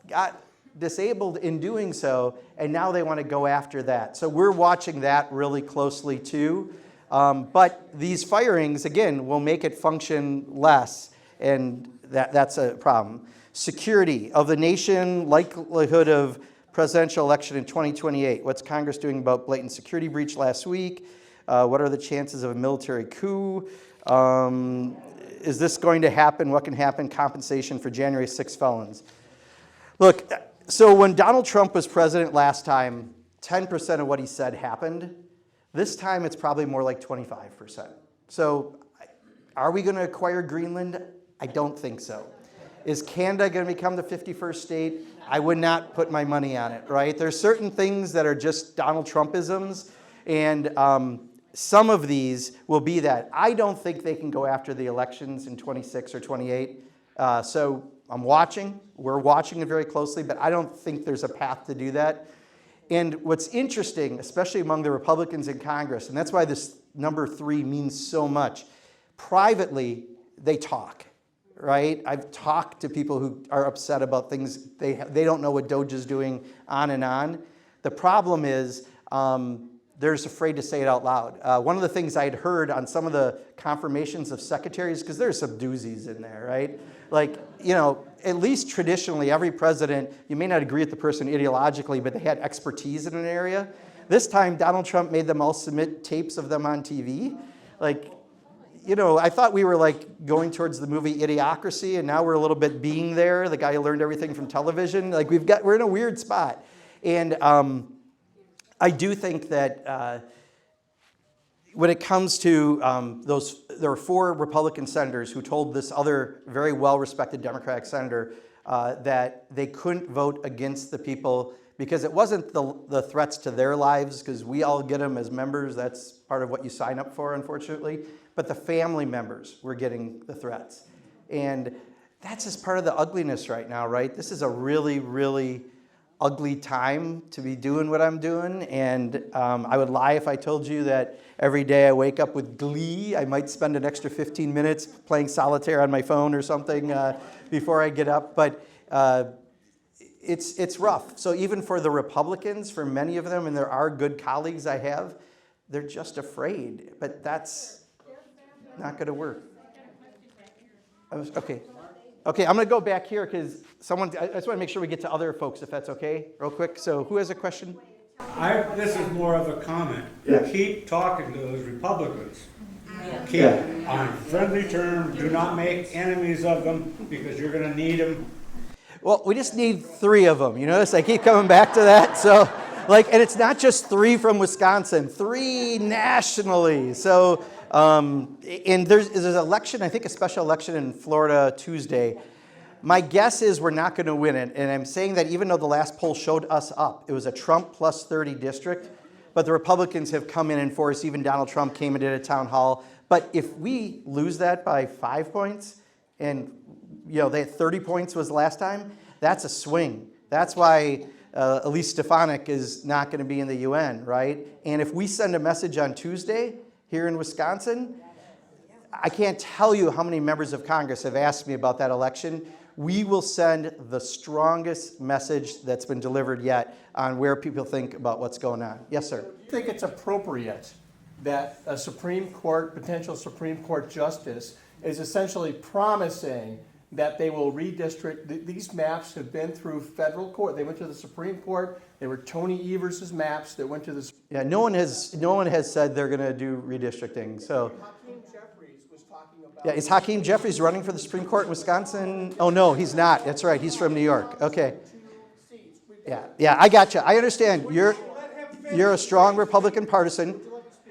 got disabled in doing so, and now they want to go after that. So we're watching that really closely too. But these firings, again, will make it function less, and that's a problem. Security of the nation, likelihood of presidential election in 2028. What's Congress doing about blatant security breach last week? What are the chances of a military coup? Is this going to happen? What can happen? Compensation for January 6 felons. Look, so when Donald Trump was president last time, 10% of what he said happened. This time it's probably more like 25%. So are we going to acquire Greenland? I don't think so. Is Canada going to become the 51st state? I would not put my money on it, right? There's certain things that are just Donald Trumpisms, and some of these will be that. I don't think they can go after the elections in 26 or 28. So I'm watching. We're watching it very closely, but I don't think there's a path to do that. And what's interesting, especially among the Republicans in Congress, and that's why this number 3 means so much, privately, they talk. Right? I've talked to people who are upset about things. They don't know what DOJ is doing, on and on. The problem is they're just afraid to say it out loud. One of the things I had heard on some of the confirmations of secretaries, because there's some doozies in there, right? Like, you know, at least traditionally, every president, you may not agree with the person ideologically, but they had expertise in an area. This time, Donald Trump made them all submit tapes of them on TV. Like, you know, I thought we were like going towards the movie Idiocracy, and now we're a little bit Being There, the guy who learned everything from television. Like we're in a weird spot. And I do think that when it comes to there were 4 Republican senators who told this other very well-respected Democratic senator that they couldn't vote against the people because it wasn't the threats to their lives, because we all get them as members. That's part of what you sign up for, unfortunately. But the family members were getting the threats. And that's just part of the ugliness right now, right? This is a really, really ugly time to be doing what I'm doing. And I would lie if I told you that every day I wake up with glee. I might spend an extra 15 minutes playing solitaire on my phone or something before I get up. But it's rough. So even for the Republicans, for many of them, and there are good colleagues I have, they're just afraid. But that's not going to work. Okay, I'm going to go back here because I just want to make sure we get to other folks, if that's okay, real quick. So who has a question? This is more of a comment. Yeah. Keep talking to those Republicans. Keep on friendly terms. Do not make enemies of them because you're going to need them. Well, we just need 3 of them. You notice I keep coming back to that. So, and it's not just 3 from Wisconsin, 3 nationally. So, and there's an election, I think a special election in Florida Tuesday. My guess is we're not going to win it. And I'm saying that even though the last poll showed us up, it was a Trump plus 30 district, but the Republicans have come in force. Even Donald Trump came and did a town hall. But if we lose that by 5 points, and they had 30 points was last time, that's a swing. That's why Elise Stefanik is not going to be in the UN, right? And if we send a message on Tuesday here in Wisconsin, I can't tell you how many members of Congress have asked me about that election. We will send the strongest message that's been delivered yet on where people think about what's going on. Yes, sir. I think it's appropriate that a potential Supreme Court justice is essentially promising that they will redistrict. These maps have been through federal court. They went to the Supreme Court. They were Tony Evers' maps that went to the. Yeah, no one has said they're going to do redistricting. So. Hakeem Jeffries was talking about. Yeah, is Hakeem Jeffries running for the Supreme Court in Wisconsin? Oh no, he's not. That's right. He's from New York. Okay. Yeah, I got you. I understand. You're a strong Republican partisan.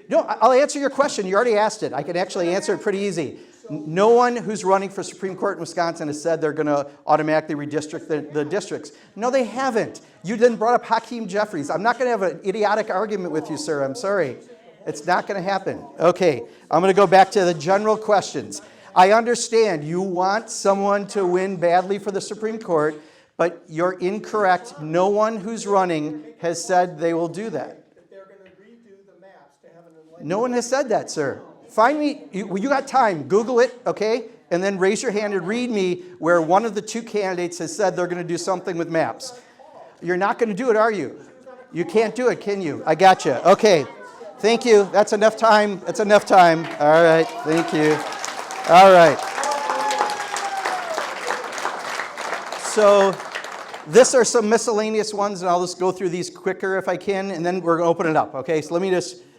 No, I'll answer your question. You already asked it. I can actually answer it pretty easy. No one who's running for Supreme Court in Wisconsin has said they're going to automatically redistrict the districts. No, they haven't. You then brought up Hakeem Jeffries. I'm not going to have an idiotic argument with you, sir. I'm sorry. It's not going to happen. Okay, I'm going to go back to the general questions. I understand you want someone to win badly for the Supreme Court, but you're incorrect. No one who's running has said they will do that. No one has said that, sir. Find me, you got time, Google it, okay? And then raise your hand and read me where one of the two candidates has said they're going to do something with maps. You're not going to do it, are you? You can't do it, can you? I got you. Okay. Thank you. That's enough time. That's enough time. All right. Thank you. All right. So this are some miscellaneous ones, and I'll just go through these quicker if I can, and then we're going to open it up, okay? So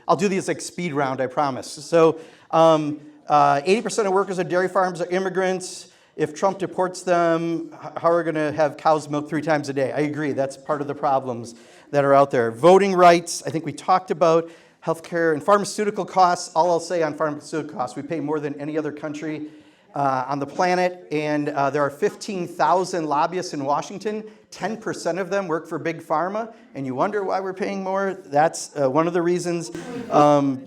I'll do these like speed round, I promise. So 80% of workers at dairy farms are immigrants. If Trump deports them, how are we going to have cows milked 3 times a day? I agree. That's part of the problems that are out there. Voting rights, I think we talked about. Healthcare and pharmaceutical costs. All I'll say on pharmaceutical costs, we pay more than any other country on the planet, and there are 15,000 lobbyists in Washington. 10% of them work for Big Pharma, and you wonder why we're paying more? That's one of the reasons.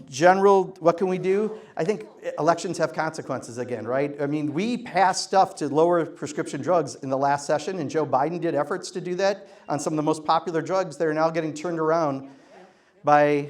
General, what can we do? I think elections have consequences again, right? I mean, we passed stuff to lower prescription drugs in the last session, and Joe Biden did efforts to do that on some of the most popular drugs that are now getting turned around by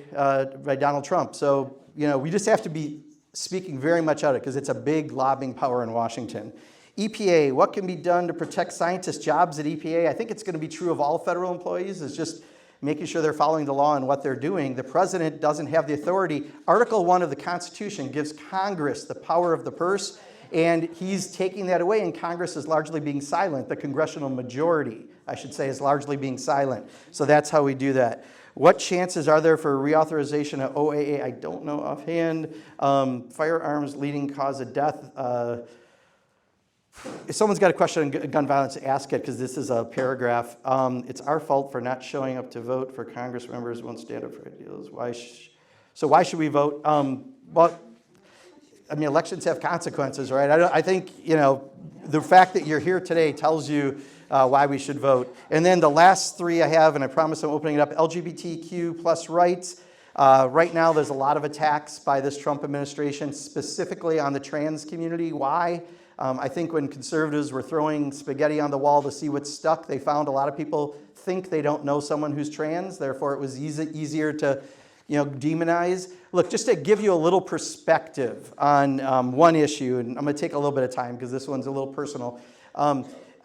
Donald Trump. So, we just have to be speaking very much out of it because it's a big lobbying power in Washington. EPA, what can be done to protect scientists' jobs at EPA? I think it's going to be true of all federal employees. It's just making sure they're following the law and what they're doing. The president doesn't have the authority. Article 1 of the Constitution gives Congress the power of the purse, and he's taking that away, and Congress is largely being silent. The congressional majority, I should say, is largely being silent. So that's how we do that. What chances are there for reauthorization of OAA? I don't know offhand. Firearms leading cause of death. If someone's got a question on gun violence, ask it, because this is a paragraph. It's our fault for not showing up to vote for Congress members who won't stand up for ideals. So why should we vote? Well, I mean, elections have consequences, right? I think, the fact that you're here today tells you why we should vote. And then the last 3 I have, and I promise I'm opening it up, LGBTQ plus rights. Right now, there's a lot of attacks by this Trump administration, specifically on the trans community. Why? I think when conservatives were throwing spaghetti on the wall to see what stuck, they found a lot of people think they don't know someone who's trans. Therefore, it was easier to demonize. Look, just to give you a little perspective on one issue, and I'm going to take a little bit of time because this one's a little personal.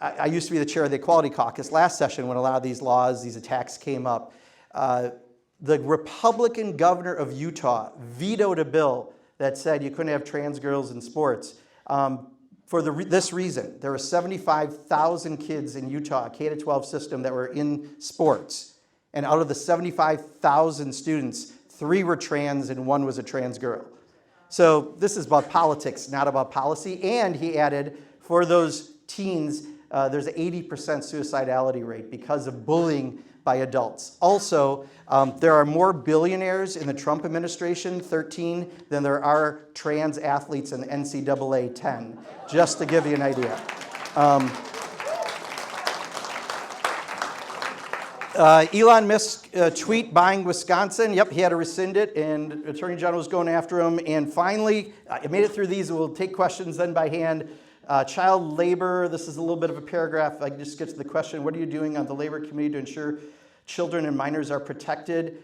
I used to be the chair of the Equality Caucus last session when a lot of these laws, these attacks came up. The Republican governor of Utah vetoed a bill that said you couldn't have trans girls in sports. For this reason, there were 75,000 kids in Utah, K-12 system, that were in sports. And out of the 75,000 students, 3 were trans and 1 was a trans girl. So this is about politics, not about policy. And he added, for those teens, there's an 80% suicidality rate because of bullying by adults. Also, there are more billionaires in the Trump administration, 13, than there are trans athletes in the NCAA, 10, just to give you an idea. Elon Musk tweet buying Wisconsin. Yep, he had to rescind it, and Attorney General was going after him. And finally, I made it through these. We'll take questions then by hand. Child labor, this is a little bit of a paragraph. I can just get to the question, what are you doing on the Labor Committee to ensure children and minors are protected?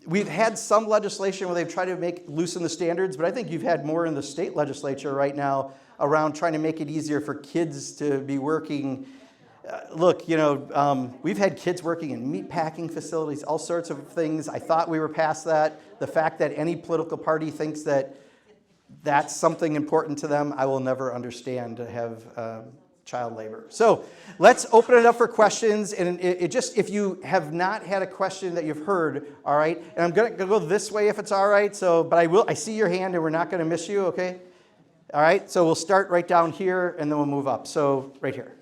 We've had some legislation where they've tried to loosen the standards, but I think you've had more in the state legislature right now around trying to make it easier for kids to be working. Look, we've had kids working in meatpacking facilities, all sorts of things. I thought we were past that. The fact that any political party thinks that that's something important to them, I will never understand, to have child labor. So let's open it up for questions. And if you have not had a question that you've heard, all right, and I'm going to go this way if it's all right. But I see your hand and we're not going to miss you, okay? All right, so we'll start right down here and then we'll move up. So right here.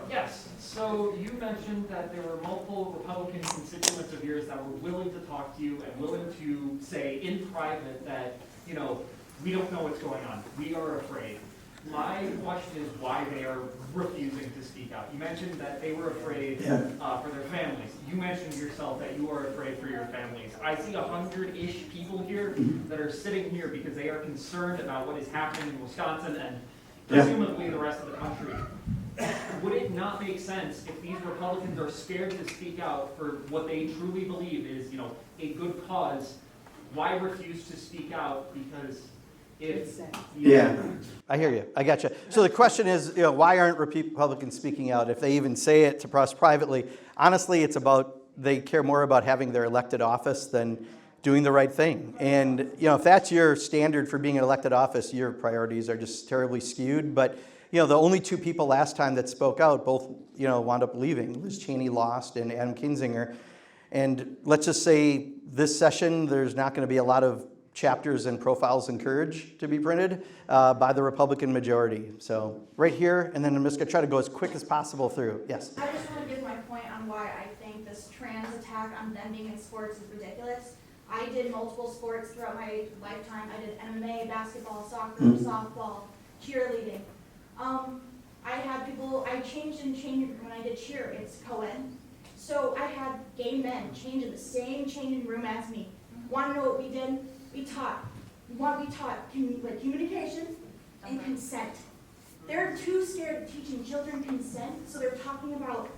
Yes. So you mentioned that there were multiple Republican constituents of yours that were willing to talk to you and willing to say in private that, you know, we don't know what's going on. We are afraid. My question is why they are refusing to speak out. You mentioned that they were afraid for their families. You mentioned yourself that you are afraid for your families. I see 100-ish people here that are sitting here because they are concerned about what is happening in Wisconsin and presumably the rest of the country. Would it not make sense if these Republicans are scared to speak out for what they truly believe is, you know, a good cause? Why refuse to speak out? Because I hear you. I got you. So the question is, you know, why aren't Republicans speaking out if they even say it to us privately? Honestly, it's about they care more about having their elected office than doing the right thing. And you know, if that's your standard for being an elected office, your priorities are just terribly skewed. But you know, the only two people last time that spoke out both, you know, wound up leaving. Liz Cheney lost and Adam Kinzinger. And let's just say this session, there's not going to be a lot of chapters and profiles in Courage to be printed by the Republican majority. So right here, and then I'm just going to try to go as quick as possible through. Yes? I just want to give my point on why I think this trans attack on them being in sports is ridiculous. I did multiple sports throughout my lifetime. I did MMA, basketball, soccer, softball, cheerleading. I had people, I changed in changing when I did cheer, it's co-ed. So I had gay men change in the same changing room as me. Want to know what we did? We taught communication and consent. They're too scared of teaching children consent, so they're talking about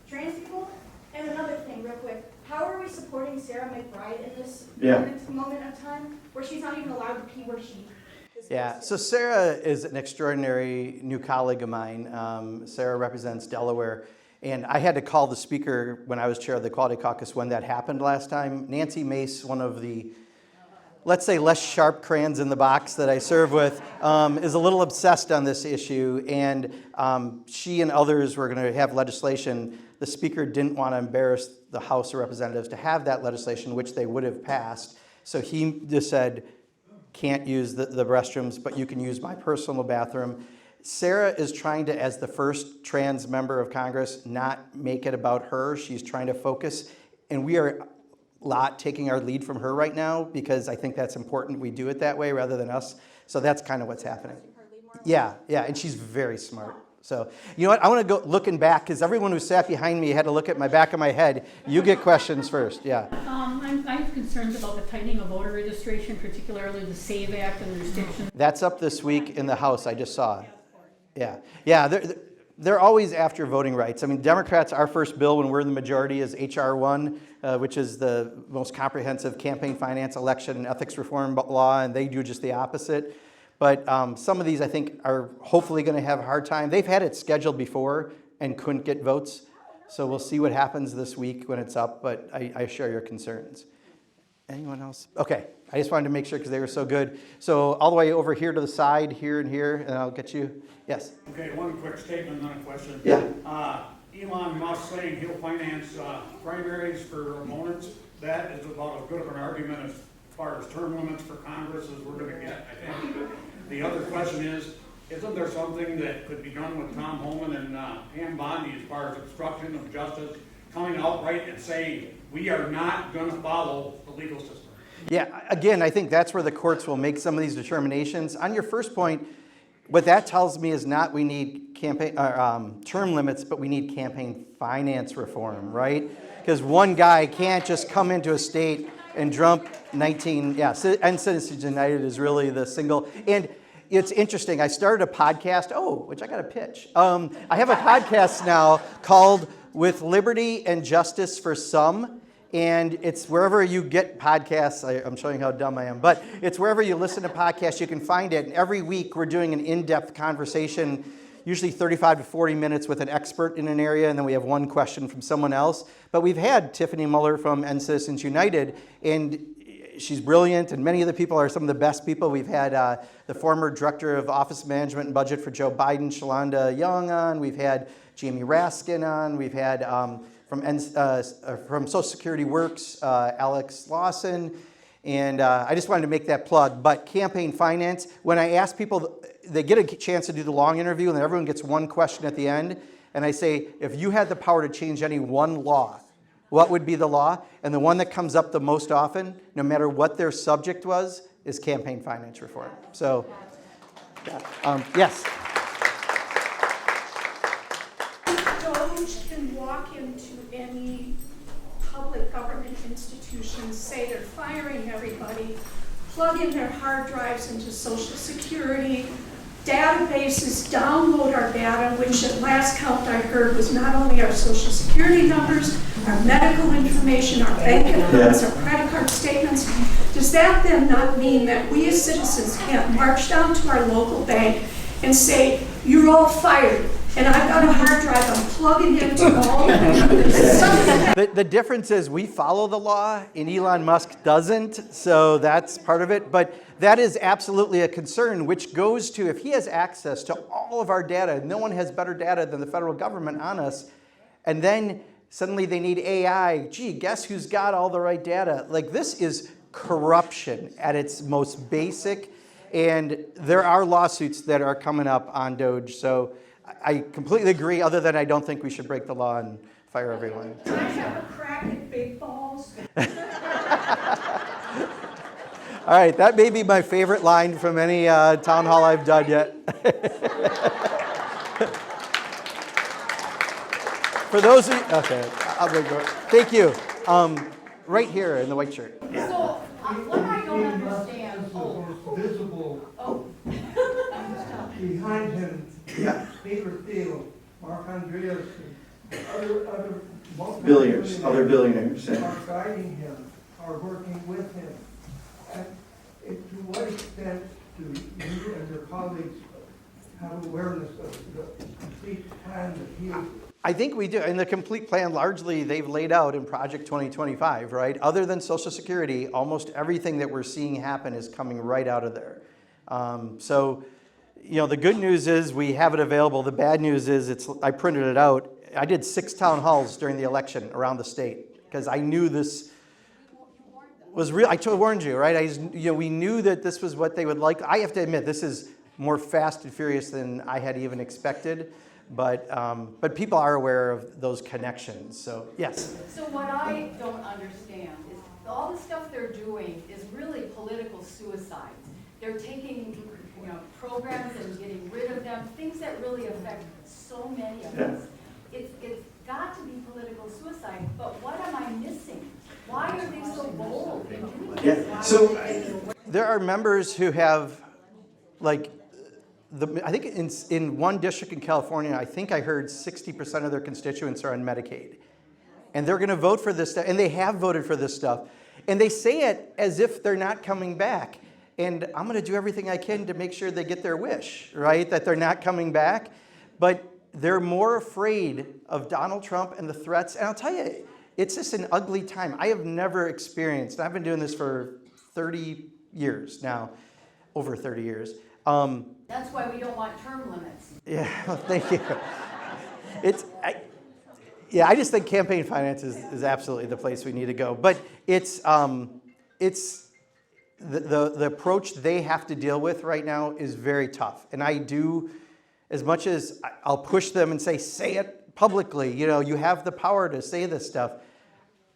trans people. And another thing, real quick, how are we supporting Sarah McBride in this moment of time where she's not even allowed to pee where she? Yeah, so Sarah is an extraordinary new colleague of mine. Sarah represents Delaware. And I had to call the speaker when I was chair of the Quality Caucus when that happened last time. Nancy Mace, one of the, let's say, less sharp crayons in the box that I serve with, is a little obsessed on this issue. And she and others were going to have legislation. The speaker didn't want to embarrass the House of Representatives to have that legislation, which they would have passed. So he just said, can't use the restrooms, but you can use my personal bathroom. Sarah is trying to, as the first trans member of Congress, not make it about her. She's trying to focus, and we are taking our lead from her right now because I think that's important. We do it that way rather than us. So that's kind of what's happening. Yeah, and she's very smart. So, you know what? I want to go looking back because everyone who sat behind me had to look at my back of my head. You get questions first. Yeah. I have concerns about the tightening of voter registration, particularly the SAVE Act and the restrictions. That's up this week in the House. I just saw it. Yeah. They're always after voting rights. I mean, Democrats, our first bill when we're in the majority is H.R. 1, which is the most comprehensive campaign finance, election, and ethics reform law, and they do just the opposite. But some of these, I think, are hopefully going to have a hard time. They've had it scheduled before and couldn't get votes. So we'll see what happens this week when it's up, but I share your concerns. Anyone else? Okay, I just wanted to make sure because they were so good. So all the way over here to the side, here and here, and I'll get you. Yes? Okay, one quick statement, then a question. Yeah. Elon Musk saying he'll finance primaries for opponents. That is about as good of an argument as far as term limits for Congress as we're going to get, I think. The other question is, isn't there something that could be done with Tom Homan and Pam Bondi as far as obstruction of justice, coming outright and saying, we are not going to follow the legal system? Yeah, again, I think that's where the courts will make some of these determinations. On your first point, what that tells me is not we need campaign term limits, but we need campaign finance reform, right? Because one guy can't just come into a state and dump 19, and Citizens United is really the single. And it's interesting, I started a podcast, which I got to pitch. I have a podcast now called With Liberty and Justice for Some, and it's wherever you get podcasts. I'm showing how dumb I am, but it's wherever you listen to podcasts, you can find it. And every week we're doing an in-depth conversation, usually 35 to 40 minutes with an expert in an area, and then we have one question from someone else. But we've had Tiffany Muller from Citizens United, and she's brilliant, and many of the people are some of the best people. We've had the former Director of Office Management and Budget for Joe Biden, Shalonda Young, on. We've had Jamie Raskin on. We've had from Social Security Works, Alex Lawson. And I just wanted to make that plug. But campaign finance, when I ask people, they get a chance to do the long interview, and then everyone gets one question at the end. and I say, if you had the power to change any one law, what would be the law? And the one that comes up the most often, no matter what their subject was, is campaign finance reform. So, yeah. Yes? DOJ can walk into any public government institution, say they're firing everybody, plug in their hard drives into Social Security, databases download our data, which at last count I heard was not only our Social Security numbers, our medical information, our bank accounts, our credit card statements. Does that then not mean that we as citizens can't march down to our local bank and say, you're all fired, and I've got a hard drive, I'm plugging into all of it? The difference is we follow the law and Elon Musk doesn't, so that's part of it. But that is absolutely a concern, which goes to if he has access to all of our data, no one has better data than the federal government on us, and then suddenly they need AI. Gee, guess who's got all the right data? Like, this is corruption at its most basic, and there are lawsuits that are coming up on DOJ. So I completely agree, other than I don't think we should break the law and fire everyone. Can I have a crack at big balls? All right, that may be my favorite line from any town hall I've done yet. For those of you, okay, thank you. Right here in the white shirt. So, what I don't understand, Visible behind him, Peter Thiel, Mark Andreas, other Other billionaires. are guiding him, are working with him. And to what extent do you and your colleagues have awareness of the complete plan that he is? I think we do. And the complete plan, largely, they've laid out in Project 2025, right? Other than Social Security, almost everything that we're seeing happen is coming right out of there. So, you know, the good news is we have it available. The bad news is I printed it out. I did 6 town halls during the election around the state because I knew this was real. I warned you, right? We knew that this was what they would like. I have to admit, this is more fast and furious than I had even expected. But people are aware of those connections. So, yes? So what I don't understand is all the stuff they're doing is really political suicide. They're taking, programs and getting rid of them, things that really affect so many of us. It's got to be political suicide, but what am I missing? Why are they so bold in doing this? So there are members who have, like, I think in one district in California, I think I heard 60% of their constituents are on Medicaid. And they're going to vote for this stuff, and they have voted for this stuff. And they say it as if they're not coming back. And I'm going to do everything I can to make sure they get their wish, right? That they're not coming back. But they're more afraid of Donald Trump and the threats. And I'll tell you, it's just an ugly time. I have never experienced, and I've been doing this for 30 years now, over 30 years. That's why we don't want term limits. Yeah, well, thank you. I just think campaign finance is absolutely the place we need to go. But it's the approach they have to deal with right now is very tough. And I do, as much as I'll push them and say it publicly, you have the power to say this stuff.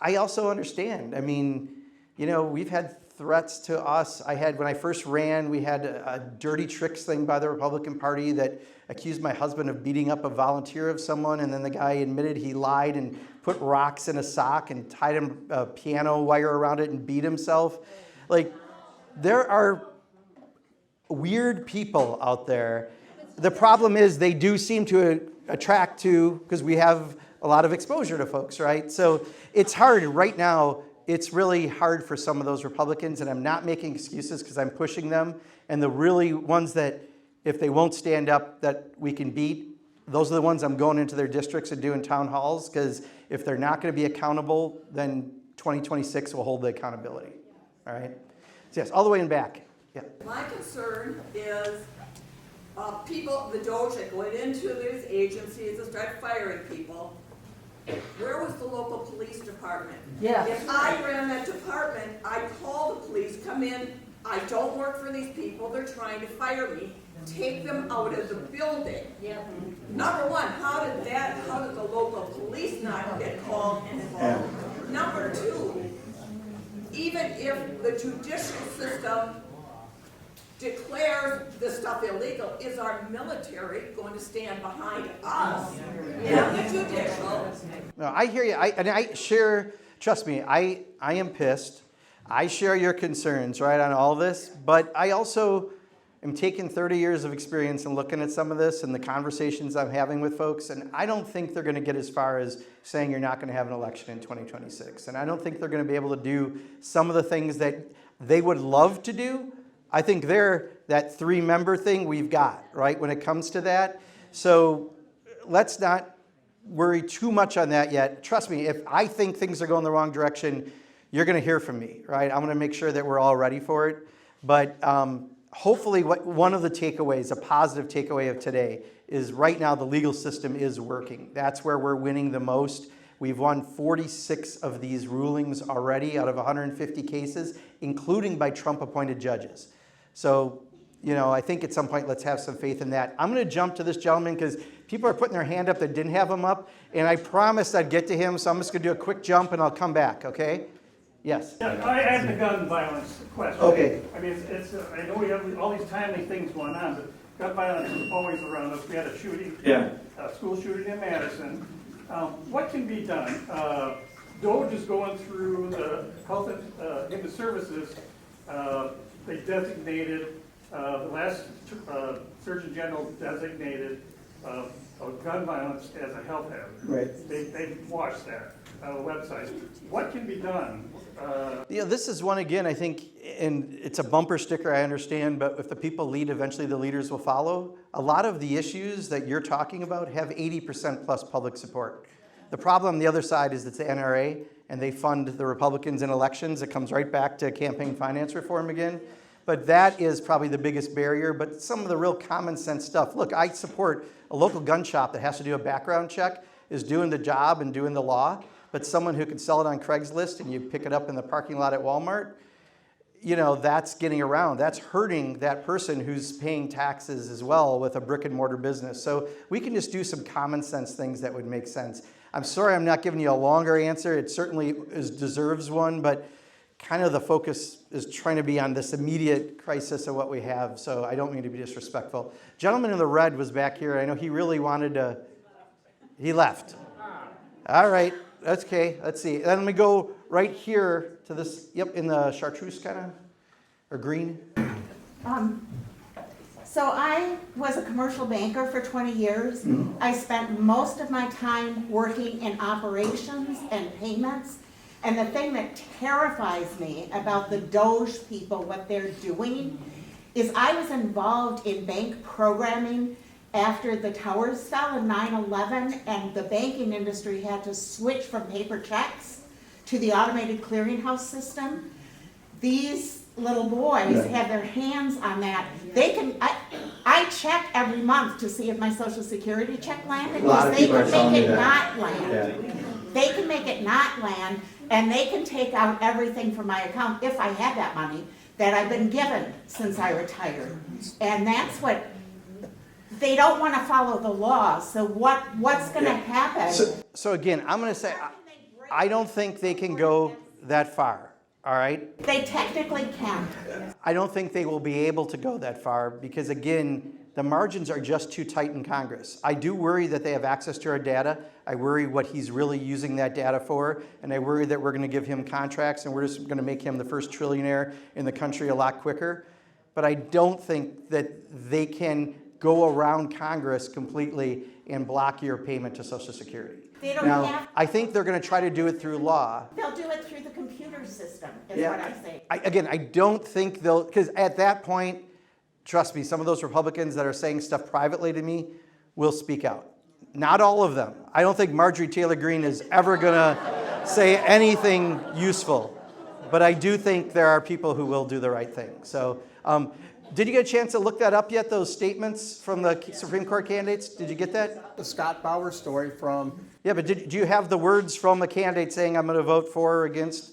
I also understand. I mean, we've had threats to us. When I first ran, we had a dirty tricks thing by the Republican Party that accused my husband of beating up a volunteer of someone, and then the guy admitted he lied and put rocks in a sock and tied a piano wire around it and beat himself. Like, there are weird people out there. The problem is they do seem to attract to, because we have a lot of exposure to folks, right? So it's hard right now. It's really hard for some of those Republicans, and I'm not making excuses because I'm pushing them. And the really ones that, if they won't stand up, that we can beat, those are the ones I'm going into their districts and doing town halls, because if they're not going to be accountable, then 2026 will hold the accountability. All right? So yes, all the way in back. Yeah. My concern is people, the DOJ that go into these agencies and start firing people. Where was the local police department? Yeah. If I ran that department, I'd call the police, come in, I don't work for these people, they're trying to fire me, take them out of the building. Yeah. Number one, how did the local police not get called and involved? Number two, even if the judicial system declares this stuff illegal, is our military going to stand behind us and the judicial? No, I hear you. I share, trust me, I am pissed. I share your concerns, right, on all this, but I also am taking 30 years of experience and looking at some of this and the conversations I'm having with folks, and I don't think they're going to get as far as saying you're not going to have an election in 2026. And I don't think they're going to be able to do some of the things that they would love to do. I think that 3-member thing we've got, right, when it comes to that. So let's not worry too much on that yet. Trust me, if I think things are going the wrong direction, you're going to hear from me, right? I'm going to make sure that we're all ready for it. But hopefully one of the takeaways, a positive takeaway of today, is right now the legal system is working. That's where we're winning the most. We've won 46 of these rulings already out of 150 cases, including by Trump-appointed judges. So, I think at some point let's have some faith in that. I'm going to jump to this gentleman because people are putting their hand up that didn't have him up, and I promised I'd get to him, so I'm just going to do a quick jump and I'll come back, okay? Yes? Yeah, I have the gun violence question. Okay. I mean, I know we have all these timely things going on, but gun violence is always around us. We had a shooting, a school shooting in Madison. What can be done? DOJ is going through the Health and Human Services. They designated, the last Surgeon General designated gun violence as a health hazard. Right. They watched that website. What can be done? This is one, again, I think, and it's a bumper sticker, I understand, but if the people lead, eventually the leaders will follow. A lot of the issues that you're talking about have 80% plus public support. The problem on the other side is it's the NRA, and they fund the Republicans in elections. It comes right back to campaign finance reform again. But that is probably the biggest barrier. But some of the real common sense stuff. Look, I support a local gun shop that has to do a background check is doing the job and doing the law. But someone who can sell it on Craigslist and you pick it up in the parking lot at Walmart, that's getting around. That's hurting that person who's paying taxes as well with a brick and mortar business. So we can just do some common sense things that would make sense. I'm sorry I'm not giving you a longer answer. It certainly deserves one, but kind of the focus is trying to be on this immediate crisis of what we have. So I don't mean to be disrespectful. Gentleman in the red was back here. I know he really wanted to, he left. All right. That's okay. Let's see. Then let me go right here to this, in the chartreuse kind of, or green. So I was a commercial banker for 20 years. I spent most of my time working in operations and payments. And the thing that terrifies me about the Doge people, what they're doing, is I was involved in bank programming after the towers fell in 9/11, and the banking industry had to switch from paper checks to the automated clearinghouse system. These little boys have their hands on that. I check every month to see if my Social Security check landed, because they can make it not land. They can make it not land, and they can take out everything from my account, if I had that money, that I've been given since I retired. And that's what, they don't want to follow the law, so what's going to happen? So again, I'm going to say, I don't think they can go that far, all right? They technically can. I don't think they will be able to go that far because, again, the margins are just too tight in Congress. I do worry that they have access to our data. I worry what he's really using that data for, and I worry that we're going to give him contracts and we're just going to make him the first trillionaire in the country a lot quicker. But I don't think that they can go around Congress completely and block your payment to Social Security. They don't now, have. I think they're going to try to do it through law. They'll do it through the computer system, is what I say. I don't think they'll, because at that point, trust me, some of those Republicans that are saying stuff privately to me will speak out. Not all of them. I don't think Marjorie Taylor Greene is ever going to say anything useful. But I do think there are people who will do the right thing. So, did you get a chance to look that up yet, those statements from the Supreme Court candidates? Did you get that? The Scott Bauer story from... Yeah, but do you have the words from the candidate saying I'm going to vote for or against?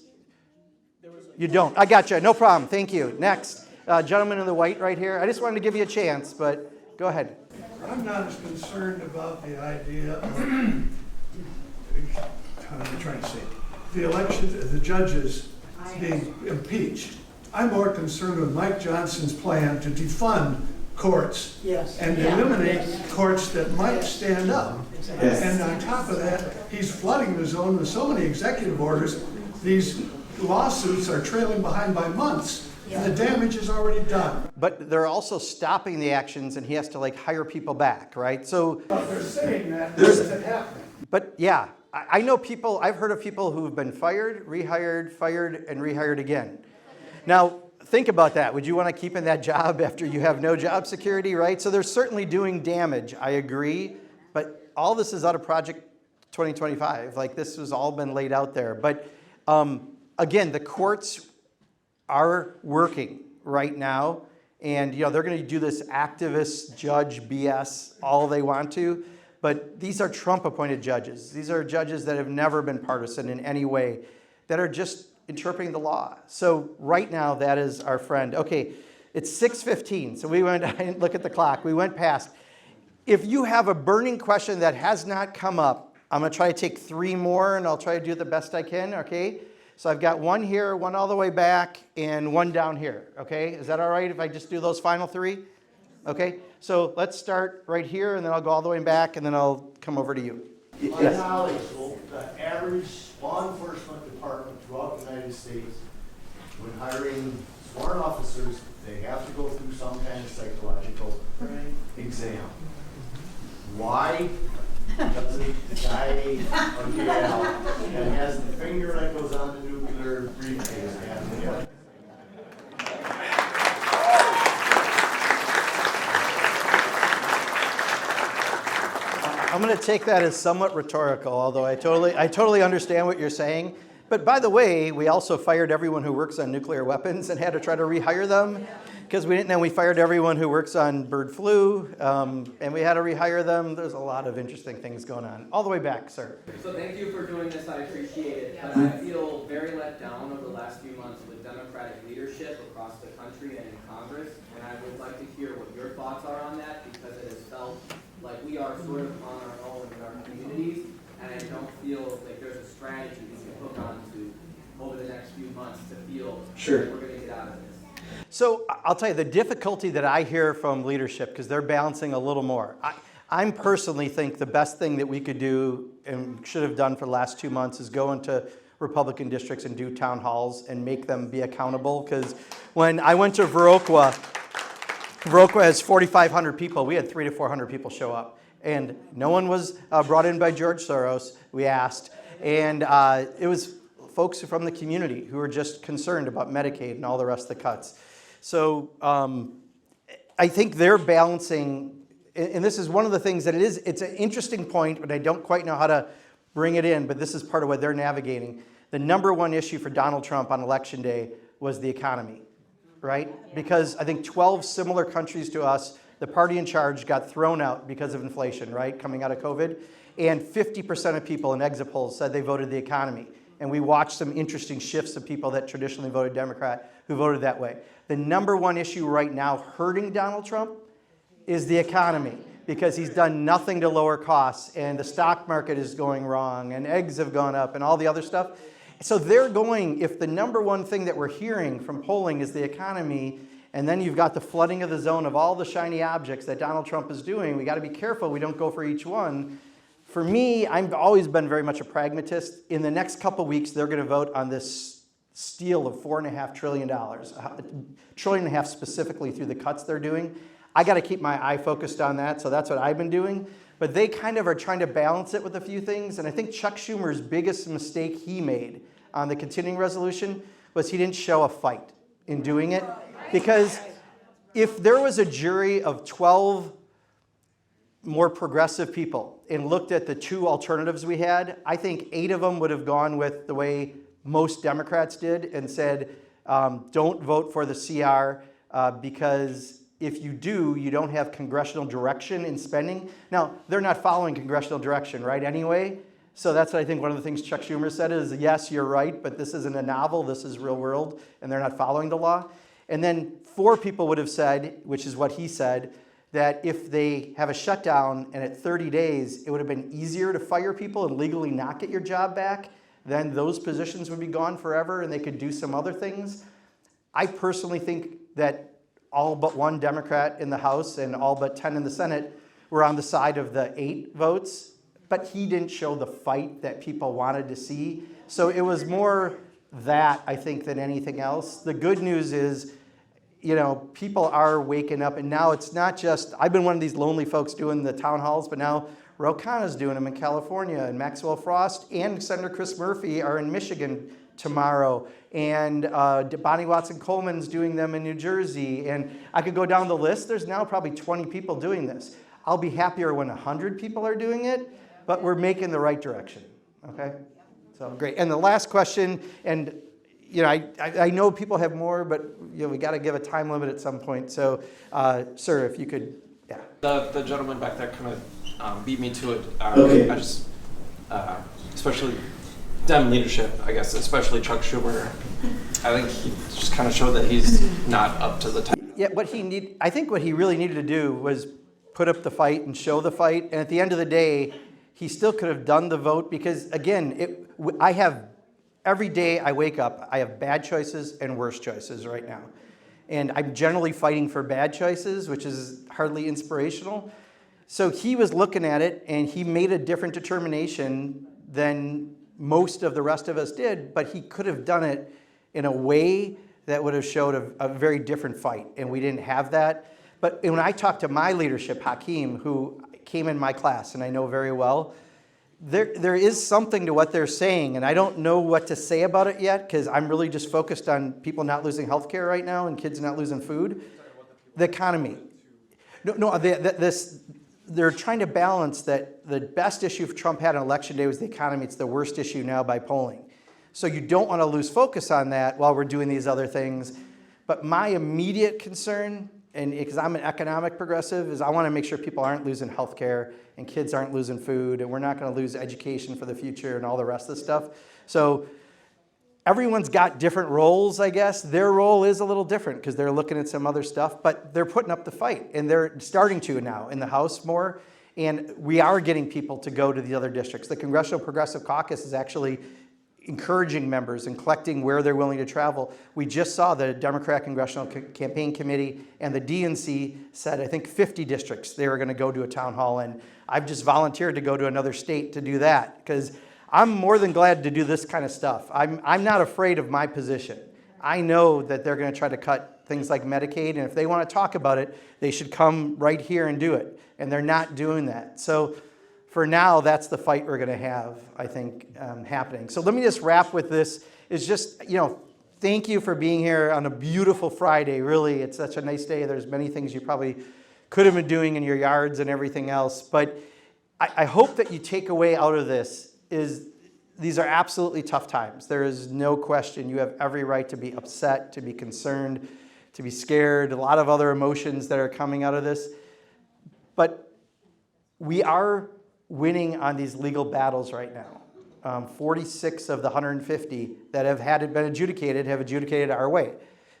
You don't. I got you. No problem. Thank you. Next. Gentleman in the white right here. I just wanted to give you a chance, but Go ahead. I'm not as concerned about the idea of, how am I trying to say, the election, the judges being impeached. I'm more concerned with Mike Johnson's plan to defund courts and eliminate courts that might stand up. And on top of that, he's flooding the zone with so many executive orders. These lawsuits are trailing behind by months. And the damage is already done. But they're also stopping the actions, and he has to like hire people back, right? So They're saying that, this isn't happening. But yeah, I know people, I've heard of people who've been fired, rehired, fired, and rehired again. Now, think about that. Would you want to keep in that job after you have no job security, right? So they're certainly doing damage, I agree. But all this is out of Project 2025. Like, this has all been laid out there. But again, the courts are working right now, and they're going to do this activist judge BS all they want to, but these are Trump-appointed judges. These are judges that have never been partisan in any way, that are just interpreting the law. So right now, that is our friend. Okay, it's 6:15, so we went, I didn't look at the clock, we went past. If you have a burning question that has not come up, I'm going to try to take 3 more, and I'll try to do the best I can, okay? So I've got 1 here, 1 all the way back, and 1 down here, okay? Is that all right if I just do those final 3? Okay, so let's start right here, and then I'll go all the way back, and then I'll come over to you. My knowledge, the average law enforcement department throughout the United States, when hiring sworn officers, they have to go through some kind of psychological exam. Why does the guy or gal that has the finger that goes on the nuclear briefcase have the head? I'm going to take that as somewhat rhetorical, although I totally understand what you're saying. But by the way, we also fired everyone who works on nuclear weapons and had to try to rehire them because we didn't. Then we fired everyone who works on bird flu, and we had to rehire them. There's a lot of interesting things going on. All the way back, sir. So thank you for doing this. I appreciate it. But I feel very let down over the last few months with Democratic leadership across the country and in Congress. And I would like to hear what your thoughts are on that, because it has felt like we are sort of on our own in our communities, and I don't feel like there's a strategy we can hook on to over the next few months to feel like we're going to get out of this. So I'll tell you, the difficulty that I hear from leadership, because they're balancing a little more. I personally think the best thing that we could do and should have done for the last 2 months is go into Republican districts and do town halls and make them be accountable. Because when I went to Viroqua has 4,500 people. We had 300 to 400 people show up. And no one was brought in by George Soros, we asked. And it was folks from the community who were just concerned about Medicaid and all the rest of the cuts. So I think they're balancing, and this is one of the things that it's an interesting point, but I don't quite know how to bring it in, but this is part of what they're navigating. The number 1 issue for Donald Trump on Election Day was the economy, right? Because I think 12 similar countries to us, the party in charge got thrown out because of inflation, right, coming out of COVID. And 50% of people in exit polls said they voted the economy. And we watched some interesting shifts of people that traditionally voted Democrat who voted that way. The number 1 issue right now hurting Donald Trump is the economy, because he's done nothing to lower costs, and the stock market is going wrong, and eggs have gone up, and all the other stuff. So they're going, if the number 1 thing that we're hearing from polling is the economy, and then you've got the flooding of the zone of all the shiny objects that Donald Trump is doing, we got to be careful we don't go for each one. For me, I've always been very much a pragmatist. In the next couple weeks, they're going to vote on this steal of $4.5 trillion, $1.5 trillion specifically through the cuts they're doing. I got to keep my eye focused on that, so that's what I've been doing. But they kind of are trying to balance it with a few things, and I think Chuck Schumer's biggest mistake he made on the continuing resolution was he didn't show a fight in doing it. Because if there was a jury of 12 more progressive people and looked at the 2 alternatives we had, I think 8 of them would have gone with the way most Democrats did and said, don't vote for the CR because if you do, you don't have congressional direction in spending. Now, they're not following congressional direction, right, anyway? So that's what I think one of the things Chuck Schumer said is, yes, you're right, but this isn't a novel, this is real world, and they're not following the law. And then 4 people would have said, which is what he said, that if they have a shutdown and at 30 days, it would have been easier to fire people and legally not get your job back, then those positions would be gone forever and they could do some other things. I personally think that all but one Democrat in the House and all but 10 in the Senate were on the side of the 8 votes, but he didn't show the fight that people wanted to see. So it was more that, I think, than anything else. The good news is, you know, people are waking up, and now it's not just, I've been one of these lonely folks doing the town halls, but now Rokana's doing them in California, and Maxwell Frost and Senator Chris Murphy are in Michigan tomorrow, and Bonnie Watson Coleman's doing them in New Jersey, and I could go down the list. There's now probably 20 people doing this. I'll be happier when 100 people are doing it, but we're making the right direction, okay? So great. And the last question, and you know, I know people have more, but you know, we got to give a time limit at some point. So, sir, if you could, yeah. The gentleman back there kind of beat me to it. Okay. I just, especially Dem leadership, I guess, especially Chuck Schumer. I think he just kind of showed that he's not up to the task. Yeah, I think what he really needed to do was put up the fight and show the fight. And at the end of the day, he still could have done the vote because, again, every day I wake up, I have bad choices and worse choices right now. And I'm generally fighting for bad choices, which is hardly inspirational. So he was looking at it and he made a different determination than most of the rest of us did, but he could have done it in a way that would have showed a very different fight, and we didn't have that. But when I talked to my leadership, Hakeem, who came in my class and I know very well, there is something to what they're saying, and I don't know what to say about it yet because I'm really just focused on people not losing health care right now and kids not losing food. The economy. They're trying to balance that the best issue Trump had on election day was the economy. It's the worst issue now by polling. So you don't want to lose focus on that while we're doing these other things. But my immediate concern, and because I'm an economic progressive, is I want to make sure people aren't losing health care and kids aren't losing food, and we're not going to lose education for the future and all the rest of the stuff. So everyone's got different roles, I guess. Their role is a little different because they're looking at some other stuff, but they're putting up the fight, and they're starting to now in the House more, and we are getting people to go to the other districts. The Congressional Progressive Caucus is actually encouraging members and collecting where they're willing to travel. We just saw the Democrat Congressional Campaign Committee and the DNC said, I think 50 districts they were going to go to a town hall in. I've just volunteered to go to another state to do that because I'm more than glad to do this kind of stuff. I'm not afraid of my position. I know that they're going to try to cut things like Medicaid, and if they want to talk about it, they should come right here and do it. And they're not doing that. So for now, that's the fight we're going to have, I think, happening. So let me just wrap with this. Is just, you know, thank you for being here on a beautiful Friday. Really, it's such a nice day. There's many things you probably could have been doing in your yards and everything else. But I hope that you take away out of this is these are absolutely tough times. There is no question. You have every right to be upset, to be concerned, to be scared, a lot of other emotions that are coming out of this. But we are winning on these legal battles right now. 46 of the 150 that have been adjudicated have adjudicated our way.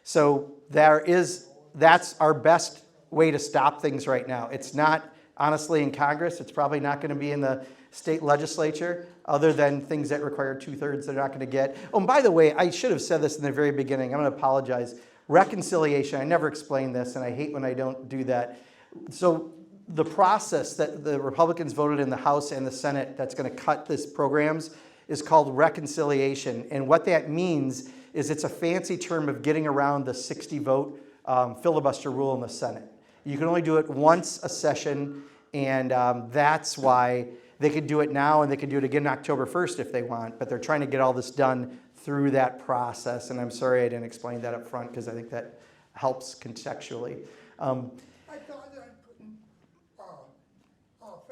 So that's our best way to stop things right now. It's not, honestly, in Congress. It's probably not going to be in the state legislature, other than things that require 2/3 they're not going to get. Oh, and by the way, I should have said this in the very beginning. I'm going to apologize. Reconciliation, I never explained this, and I hate when I don't do that. So the process that the Republicans voted in the House and the Senate that's going to cut these programs is called reconciliation. And what that means is it's a fancy term of getting around the 60-vote filibuster rule in the Senate. You can only do it once a session, and that's why they could do it now, and they could do it again October 1st if they want, but they're trying to get all this done through that process, and I'm sorry I didn't explain that up front because I think that helps contextually.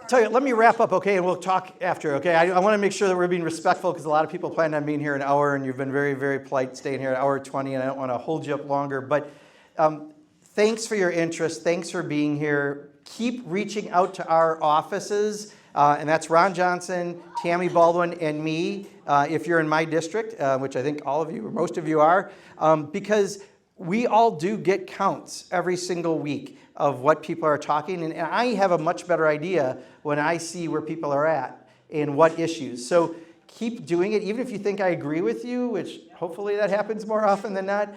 Tell you, let me wrap up, okay, and we'll talk after, okay? I want to make sure that we're being respectful because a lot of people plan on being here an hour, and you've been very, very polite staying here an hour 20, and I don't want to hold you up longer. But thanks for your interest. Thanks for being here. Keep reaching out to our offices, and that's Ron Johnson, Tammy Baldwin, and me, if you're in my district, which I think all of you or most of you are, because we all do get counts every single week of what people are talking, and I have a much better idea when I see where people are at and what issues. So keep doing it, even if you think I agree with you, which hopefully that happens more often than not.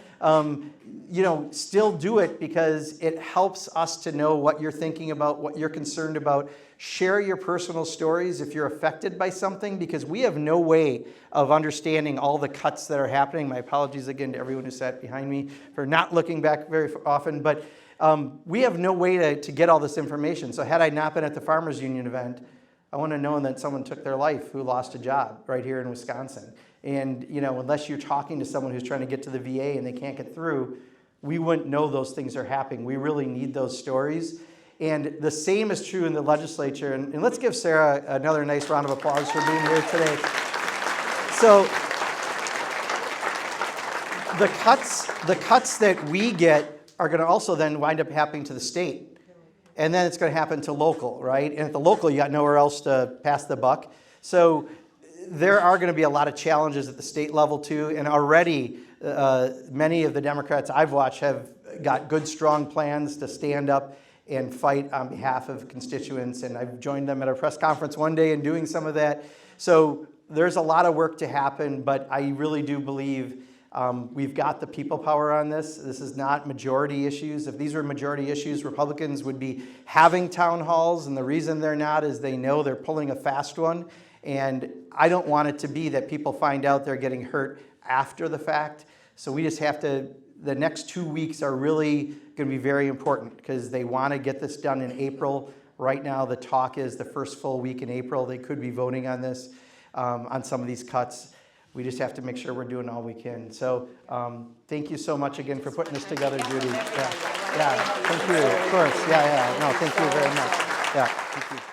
Still do it because it helps us to know what you're thinking about, what you're concerned about. Share your personal stories if you're affected by something, because we have no way of understanding all the cuts that are happening. My apologies again to everyone who sat behind me for not looking back very often, but we have no way to get all this information. So had I not been at the Farmers Union event, I wouldn't have known that someone took their life who lost a job right here in Wisconsin. And unless you're talking to someone who's trying to get to the VA and they can't get through, we wouldn't know those things are happening. We really need those stories. And the same is true in the legislature. And let's give Sarah another nice round of applause for being here today. So the cuts that we get are going to also then wind up happening to the state. And then it's going to happen to local, right? And at the local, you got nowhere else to pass the buck. So there are going to be a lot of challenges at the state level too. And already many of the Democrats I've watched have got good, strong plans to stand up and fight on behalf of constituents. And I've joined them at a press conference one day and doing some of that. So there's a lot of work to happen, but I really do believe we've got the people power on this. This is not majority issues. If these were majority issues, Republicans would be having town halls, and the reason they're not is they know they're pulling a fast one. And I don't want it to be that people find out they're getting hurt after the fact. So we just have to, the next 2 weeks are really going to be very important because they want to get this done in April. Right now, the talk is the first full week in April. They could be voting on this, on some of these cuts. We just have to make sure we're doing all we can. So thank you so much again for putting this together, Judy. Yeah, thank you, of course. No, thank you very much. Yeah, thank you.